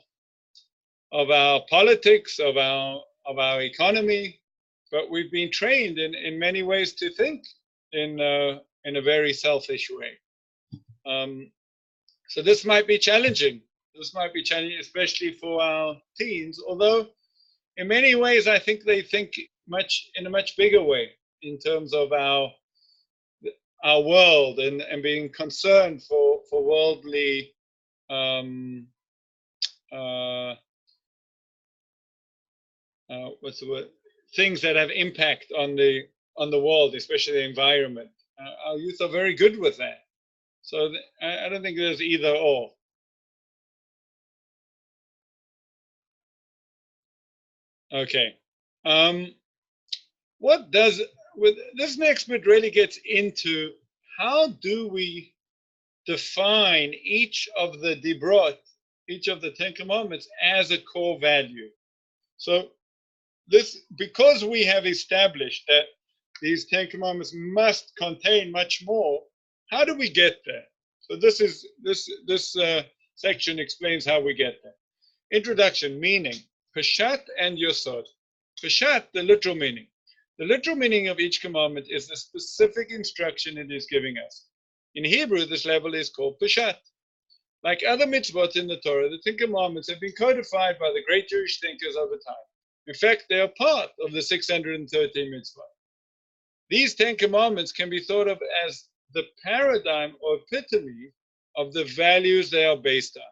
politics, of our economy, but we've been trained in many ways to think in a very selfish way. So this might be challenging. This might be challenging, especially for our teens. Although in many ways, I think they think in a much bigger way in terms of our world and being concerned for worldly what's the word? Things that have impact on the world, especially the environment. Our youth are very good with that. So I don't think there's either or. Okay. What does with this next bit really gets into how do we define each of the Dibrot, each of the Ten Commandments as a core value? So this, because we have established that these Ten Commandments must contain much more, how do we get there? So this section explains how we get there. Introduction, meaning, Peshat and Yosod. Peshat, the literal meaning. The literal meaning of each commandment is the specific instruction it is giving us. In Hebrew, this level is called Peshat. Like other mitzvot in the Torah, the Ten Commandments have been codified by the great Jewish thinkers over time. In fact, they are part of the 613 mitzvot. These 10 commandments can be thought of as the paradigm or epitome of the values they are based on.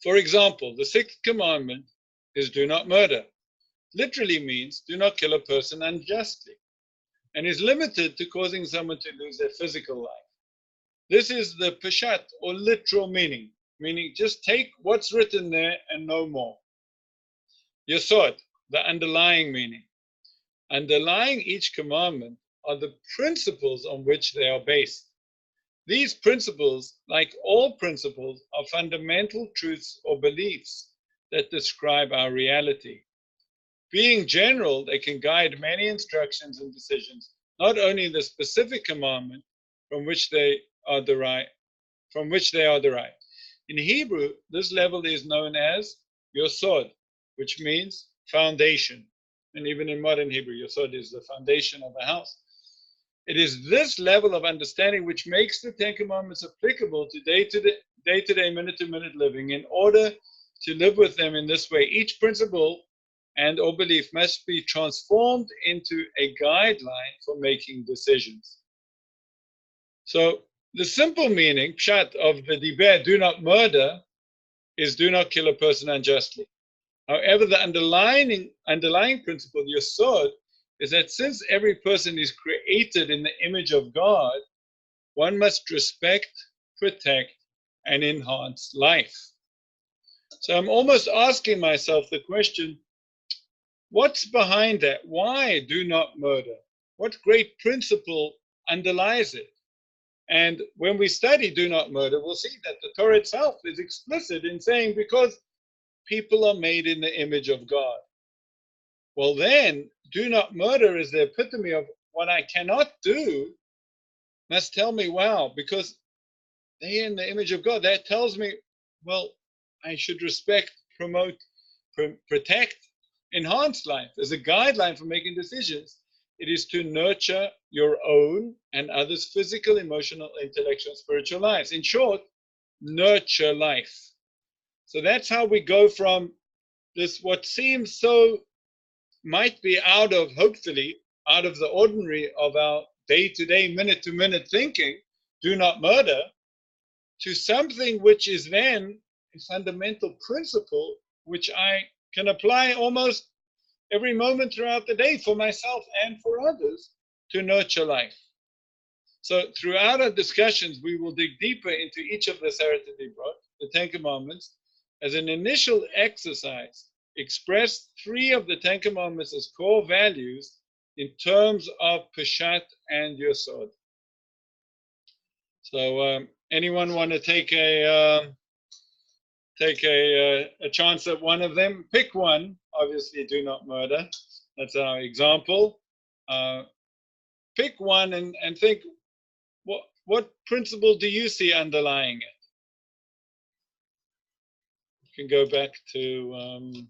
For example, the sixth commandment is do not murder. Literally means do not kill a person unjustly, and is limited to causing someone to lose their physical life. This is the peshat or literal meaning, meaning just take what's written there and no more. Yesod, the underlying meaning. Underlying each commandment are the principles on which they are based. These principles, like all principles, are fundamental truths or beliefs that describe our reality. Being general, they can guide many instructions and decisions, not only the specific commandment from which they are derived. In Hebrew, this level is known as Yosod, which means foundation. And even in modern Hebrew, Yosod is the foundation of a house. It is this level of understanding which makes the Ten Commandments applicable to day-to-day, minute-to-minute living. In order to live with them in this way, each principle and or belief must be transformed into a guideline for making decisions. So the simple meaning, pshat, of the diber, do not murder, is do not kill a person unjustly. However, the underlying principle, yesod, is that since every person is created in the image of God, one must respect, protect, and enhance life. So I'm almost asking myself the question, what's behind that? Why do not murder? What great principle underlies it? And when we study do not murder, we'll see that the Torah itself is explicit in saying because people are made in the image of God. Well then, do not murder is the epitome of what I cannot do, must tell me, wow, because they're in the image of God. That tells me, well, I should respect, promote, protect, enhance life. As a guideline for making decisions, it is to nurture your own and others' physical, emotional, intellectual, and spiritual lives. In short, nurture life. So that's how we go from this, what seems so, might be hopefully, out of the ordinary of our day-to-day, minute-to-minute thinking, do not murder, to something which is then a fundamental principle which I can apply almost every moment throughout the day for myself and for others to nurture life. So throughout our discussions, we will dig deeper into each of the Aseret Dibrot, the Ten Commandments. As an initial exercise, express 3 of the Ten Commandments as core values in terms of Peshat and Yosod. So anyone want to take a chance at one of them? Pick one. Obviously, do not murder. That's our example. Pick one and think, what principle do you see underlying it? You can go back to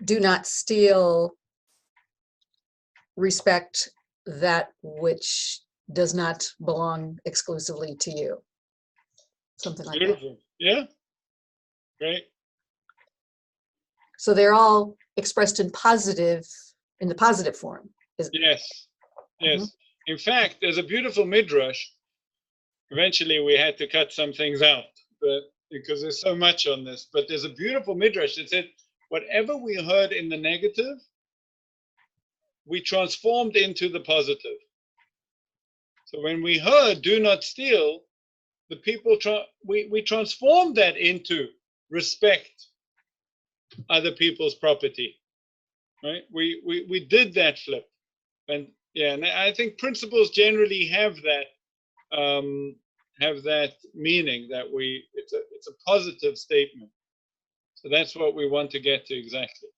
do not steal, respect that which does not belong exclusively to you. Something like that. Beautiful. Yeah. Great. So they're all expressed in the positive form. Yes. Yes. In fact, there's a beautiful midrash. Eventually, we had to cut some things out, but because there's so much on this. But there's a beautiful midrash that said, whatever we heard in the negative, we transformed into the positive. So when we heard "do not steal," the people we transformed that into respect other people's property. Right? We did that flip, and yeah, and I think principles generally have that meaning that it's a positive statement. So that's what we want to get to exactly.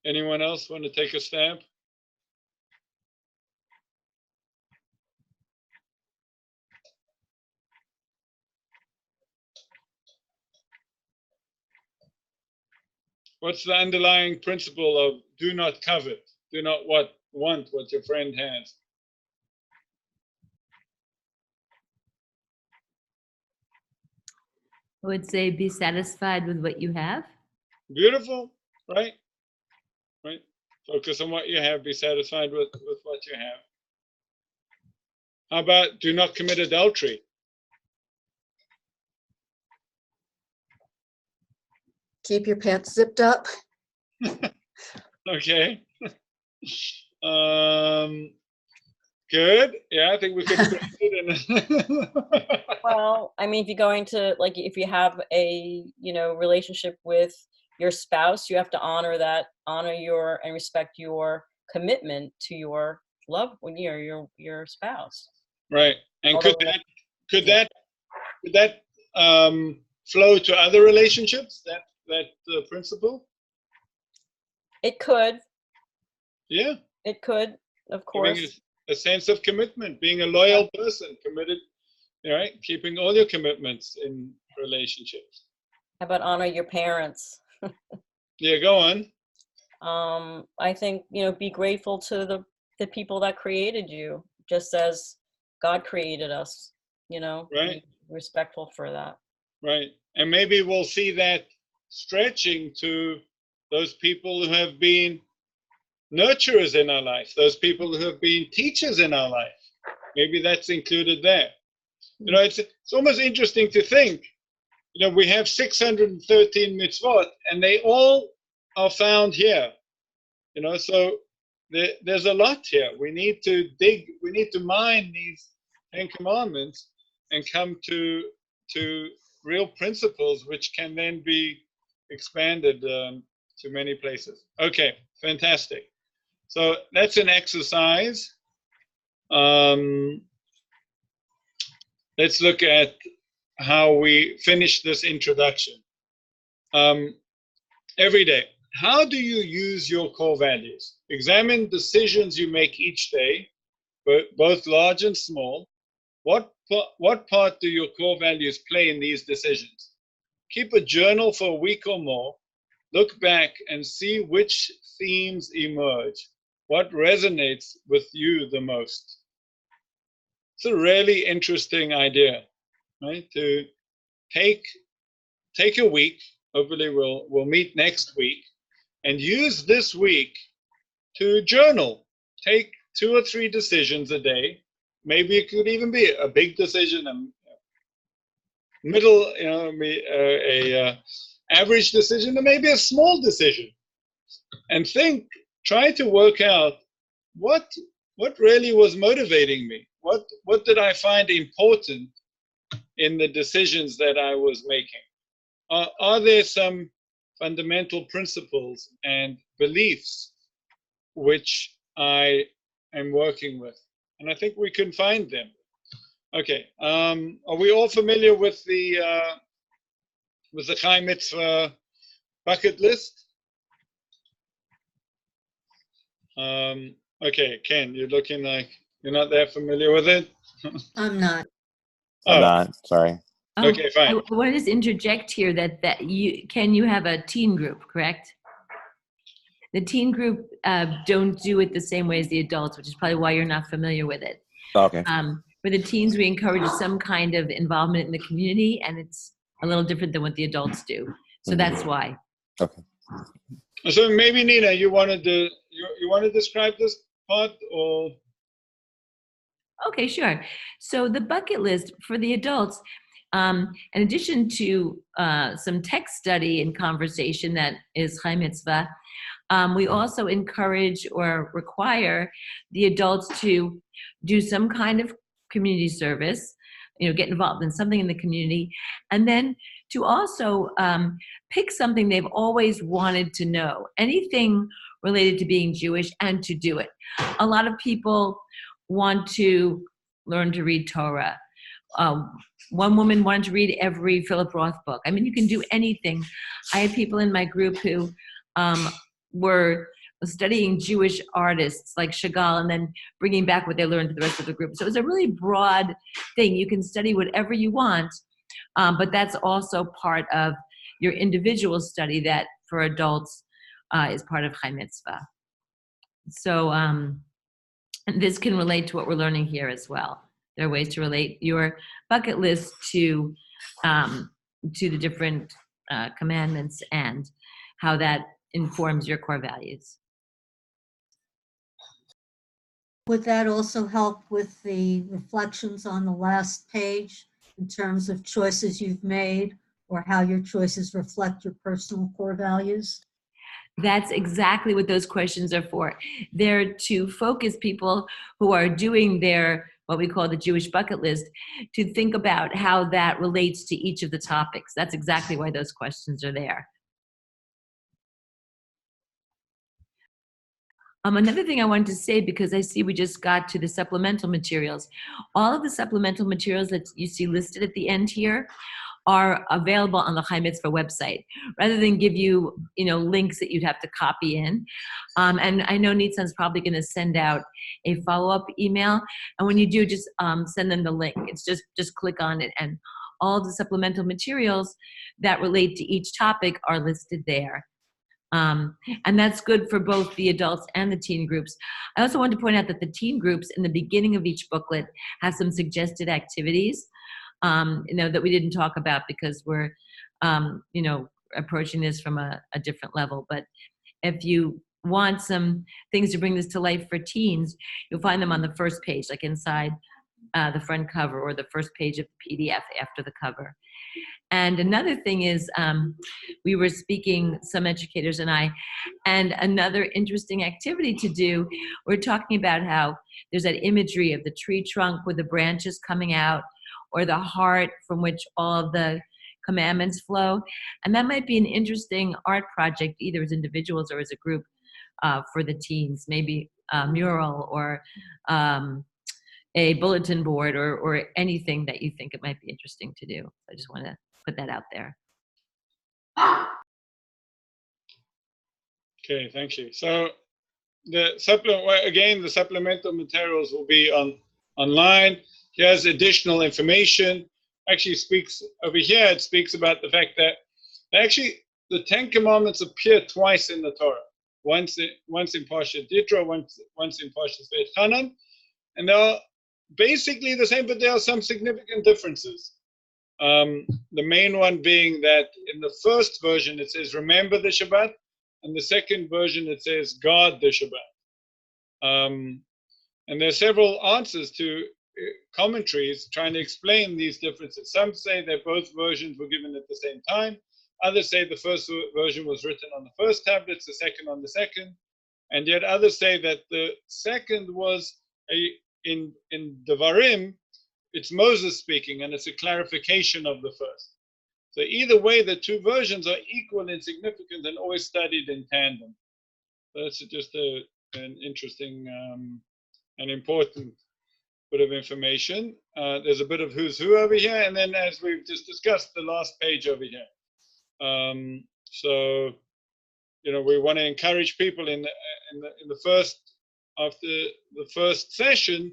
Anyone else want to take a stab? What's the underlying principle of do not covet? Do not want what your friend has. I would say be satisfied with what you have. Beautiful, right? Right. Focus on what you have. Be satisfied with what you have. How about do not commit adultery? Keep your pants zipped up. Okay. Good. Yeah, I think we could put it in. Well, I mean, if you're going to, like, if you have a, relationship with your spouse, you have to honor your and respect your commitment to your loved one, your spouse. Right. And Although could that flow to other relationships? That principle? It could. Yeah. It could, of course. Giving a sense of commitment, being a loyal person, committed, right? Keeping all your commitments in relationships. How about honor your parents? Yeah, go on. I think, be grateful to the people that created you, just as God created us, Right. Be respectful for that. Right. And maybe we'll see that stretching to those people who have been nurturers in our life, those people who have been teachers in our life. Maybe that's included there. It's almost interesting to think, we have 613 mitzvot, and they all are found here. So there's a lot here. We need to dig, we need to mine these 10 commandments and come to real principles which can then be expanded to many places. Okay, fantastic. So that's an exercise. Let's look at how we finish this introduction. Every day, how do you use your core values? Examine decisions you make each day, both large and small. What part do your core values play in these decisions? Keep a journal for a week or more. Look back and see which themes emerge. What resonates with you the most? It's a really interesting idea, right? To take a week. Hopefully, we'll meet next week, and use this week to journal. Take 2 or 3 decisions a day. Maybe it could even be a big decision, a middle, a average decision, or maybe a small decision. And try to work out what really was motivating me. What did I find important in the decisions that I was making? Are there some fundamental principles and beliefs which I am working with? And I think we can find them. Okay, are we all familiar with the Chai Mitzvah bucket list? Okay, Ken, you're looking like you're not that familiar with it. I'm not. I'm not, sorry. Oh, Okay, fine. I want to just interject here that you have a teen group, correct? The teen group don't do it the same way as the adults, which is probably why you're not familiar with it. Okay. For the teens, we encourage some kind of involvement in the community, and it's a little different than what the adults do. So that's why. Okay. So maybe Nina, you wanted to you want to describe this part, or Okay, sure. So the bucket list for the adults, in addition to some text study and conversation that is Chai Mitzvah, we also encourage or require the adults to do some kind of community service, get involved in something in the community, and then to also pick something they've always wanted to know, anything related to being Jewish, and to do it. A lot of people want to learn to read Torah. One woman wanted to read every Philip Roth book. I mean, you can do anything. I had people in my group who were studying Jewish artists like Chagall and then bringing back what they learned to the rest of the group. So it's a really broad thing. You can study whatever you want, but that's also part of your individual study that for adults is part of Chai Mitzvah. So and this can relate to what we're learning here as well. There are ways to relate your bucket list to the different commandments and how that informs your core values. Would that also help with the reflections on the last page in terms of choices you've made or how your choices reflect your personal core values? That's exactly what those questions are for. They're to focus people who are doing their, what we call the Jewish bucket list, to think about how that relates to each of the topics. That's exactly why those questions are there. Another thing I wanted to say, because I see we just got to the supplemental materials. All of the supplemental materials that you see listed at the end here are available on the Chai Mitzvah website, rather than give you, links that you'd have to copy in. And I know Nitzan's probably going to send out a follow-up email, and when you do, just send them the link. It's just click on it, and all the supplemental materials that relate to each topic are listed there. And that's good for both the adults and the teen groups. I also want to point out that the teen groups in the beginning of each booklet have some suggested activities, that we didn't talk about because we're, approaching this from a different level. But if you want some things to bring this to life for teens, you'll find them on the first page, like inside the front cover or the first page of the PDF after the cover. And another thing is, we were speaking, some educators and I, and another interesting activity to do, we're talking about how there's that imagery of the tree trunk with the branches coming out, or the heart from which all of the commandments flow. And that might be an interesting art project, either as individuals or as a group, for the teens, maybe a mural or a bulletin board or anything that you think it might be interesting to do. I just want to put that out there. okay, thank you. So the supplemental materials will be online. Here's additional information. Actually speaks over here. It speaks about the fact that actually the 10 Commandments appear twice in the Torah. Once in Parshat Yitro, once in Parshat V'etchanan, and they're basically the same, but there are some significant differences. The main one being that in the first version it says remember the Shabbat, and the second version it says guard the Shabbat. And there are several answers to commentaries trying to explain these differences. Some say that both versions were given at the same time. Others say the first version was written on the first tablets, the second on the second. And yet others say that the second was in Devarim, it's Moses speaking, and it's a clarification of the first. So either way, the two versions are equal in significance and always studied in tandem. So that's just an interesting and important bit of information. There's a bit of who's who over here, and then as we've just discussed, the last page over here. So, we want to encourage people in the first, after the first session,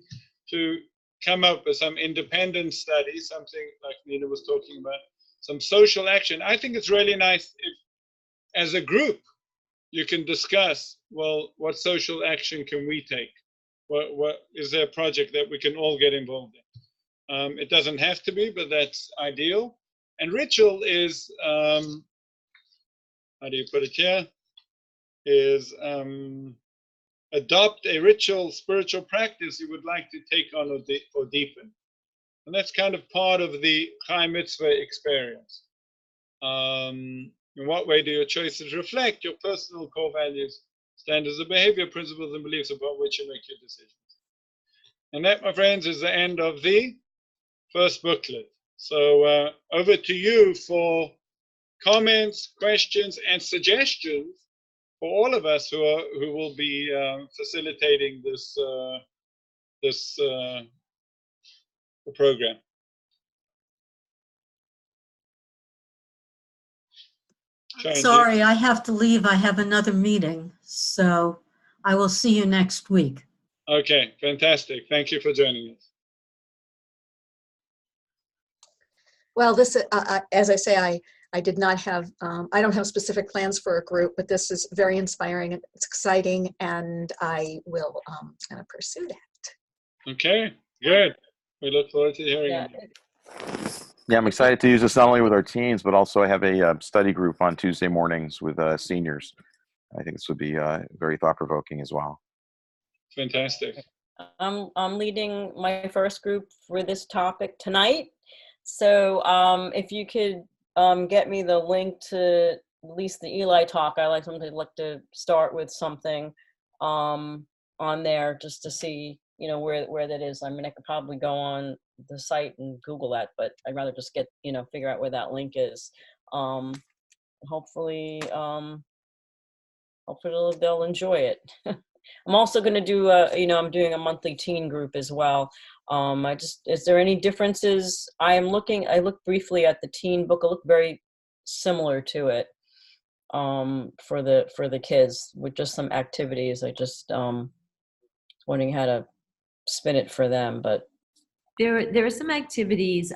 to come up with some independent study, something like Nina was talking about, some social action. I think it's really nice if, as a group, you can discuss, well, what social action can we take? What is there a project that we can all get involved in? It doesn't have to be, but that's ideal. And ritual is, how do you put it here? Is adopt a ritual spiritual practice you would like to take on or deepen. And that's kind of part of the Chai Mitzvah experience. In what way do your choices reflect your personal core values, standards of behavior, principles, and beliefs upon which you make your decisions? And that, my friends, is the end of the first booklet. So over to you for comments, questions, and suggestions for all of us who will be facilitating this program. Sorry, I have to leave. I have another meeting, so I will see you next week. Okay, fantastic. Thank you for joining us. Well, this, as I say, I did not have, I don't have specific plans for a group, but this is very inspiring and it's exciting, and I will kind of pursue that. Okay, good. We look forward to hearing Yeah. it. Yeah, I'm excited to use this not only with our teens, but also I have a study group on Tuesday mornings with seniors. I think this would be very thought-provoking as well. Fantastic. I'm leading my first group for this topic tonight. So if you could get me the link to at least the Eli talk, I like to start with something on there just to see, you know, where that is. I mean, I could probably go on the site and Google that, but I'd rather just get, you know, figure out where that link is. Hopefully they'll enjoy it. I'm also going to do I'm doing a monthly teen group as well. Is there any differences? I looked briefly at the teen book. It looked very similar to it for the kids with just some activities. I just wondering how to spin it for them, but There are some activities.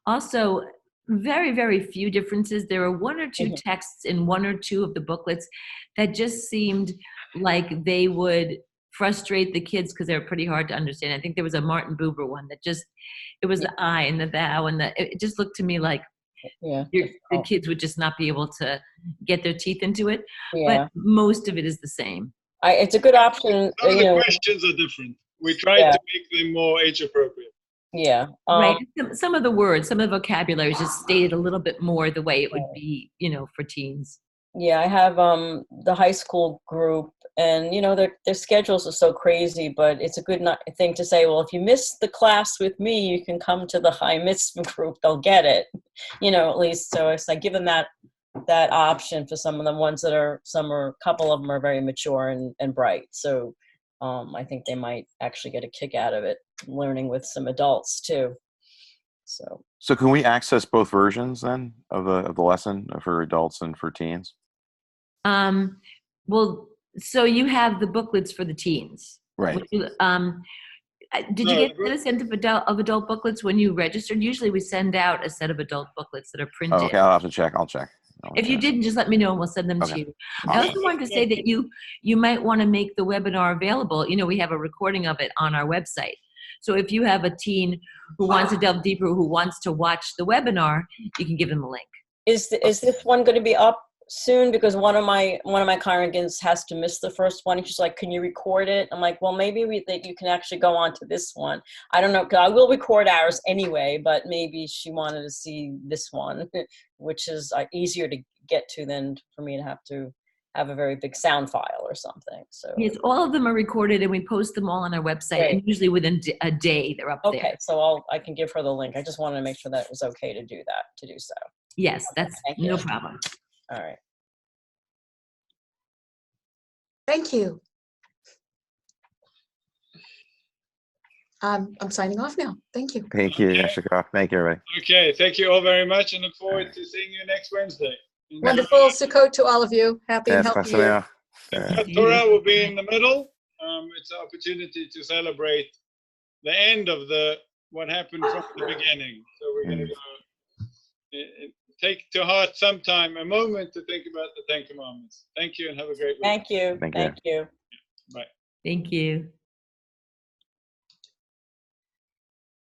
Also, very, very few differences. There are one or two texts in one or two of the booklets that just seemed like they would frustrate the kids because they're pretty hard to understand. I think there was a Martin Buber one that it was the I and the thou, and it just looked to me like the kids would just not be able to get their teeth into it. Yeah. But most of it is the same. It's a good option. Some of the questions are different. We tried to make them more age appropriate. Yeah. Right. Some of the words, some of the vocabulary is just stated a little bit more the way it would be, you know, for teens. Yeah, I have the high school group, and you know their schedules are so crazy, but it's a good thing to say. Well, if you miss the class with me, you can come to the Chai Mitzvah group. They'll get it, you know, at least. So I give them that option for some of the ones that are. A couple of them are very mature and bright. So I think they might actually get a kick out of it, learning with some adults too. So can we access both versions then of the lesson for adults and for teens? Well, so you have the booklets for the teens, right? Did you get a set of adult booklets when you registered? Usually we send out a set of adult booklets that are printed. Oh, okay, I'll have to check. I'll check. If you didn't, just let me know and we'll send them to you. I also wanted to say that you might want to make the webinar available. You know, we have a recording of it on our website. So if you have a teen who wants to delve deeper, who wants to watch the webinar, you can give them a link. Is this one going to be up soon? Because one of my congregants has to miss the first one. She's like, "Can you record it?" I'm like, "Well, maybe you can actually go on to this one." I don't know, because I will record ours anyway, but maybe she wanted to see this one, which is easier to get to than for me to have a very big sound file or something. So yes, all of them are recorded and we post them all on our website. Great. And usually within a day they're up there. Okay, so I can give her the link. I just wanted to make sure that it was okay to do so. Yes, that's no problem. All right. Thank you. I'm signing off now. Thank you. Thank you, Jessica. Thank you, everybody. Okay, thank you all very much, and look forward to seeing you next Wednesday. Wonderful Sukkot to all of you. Happy and healthy year. Torah will be in the middle. It's an opportunity to celebrate the end of what happened from the beginning. So we're going to go take to heart sometime a moment to think about the 10 Commandments. Thank you and have a great week. Thank you. Thank you. Thank you. Bye. Thank you.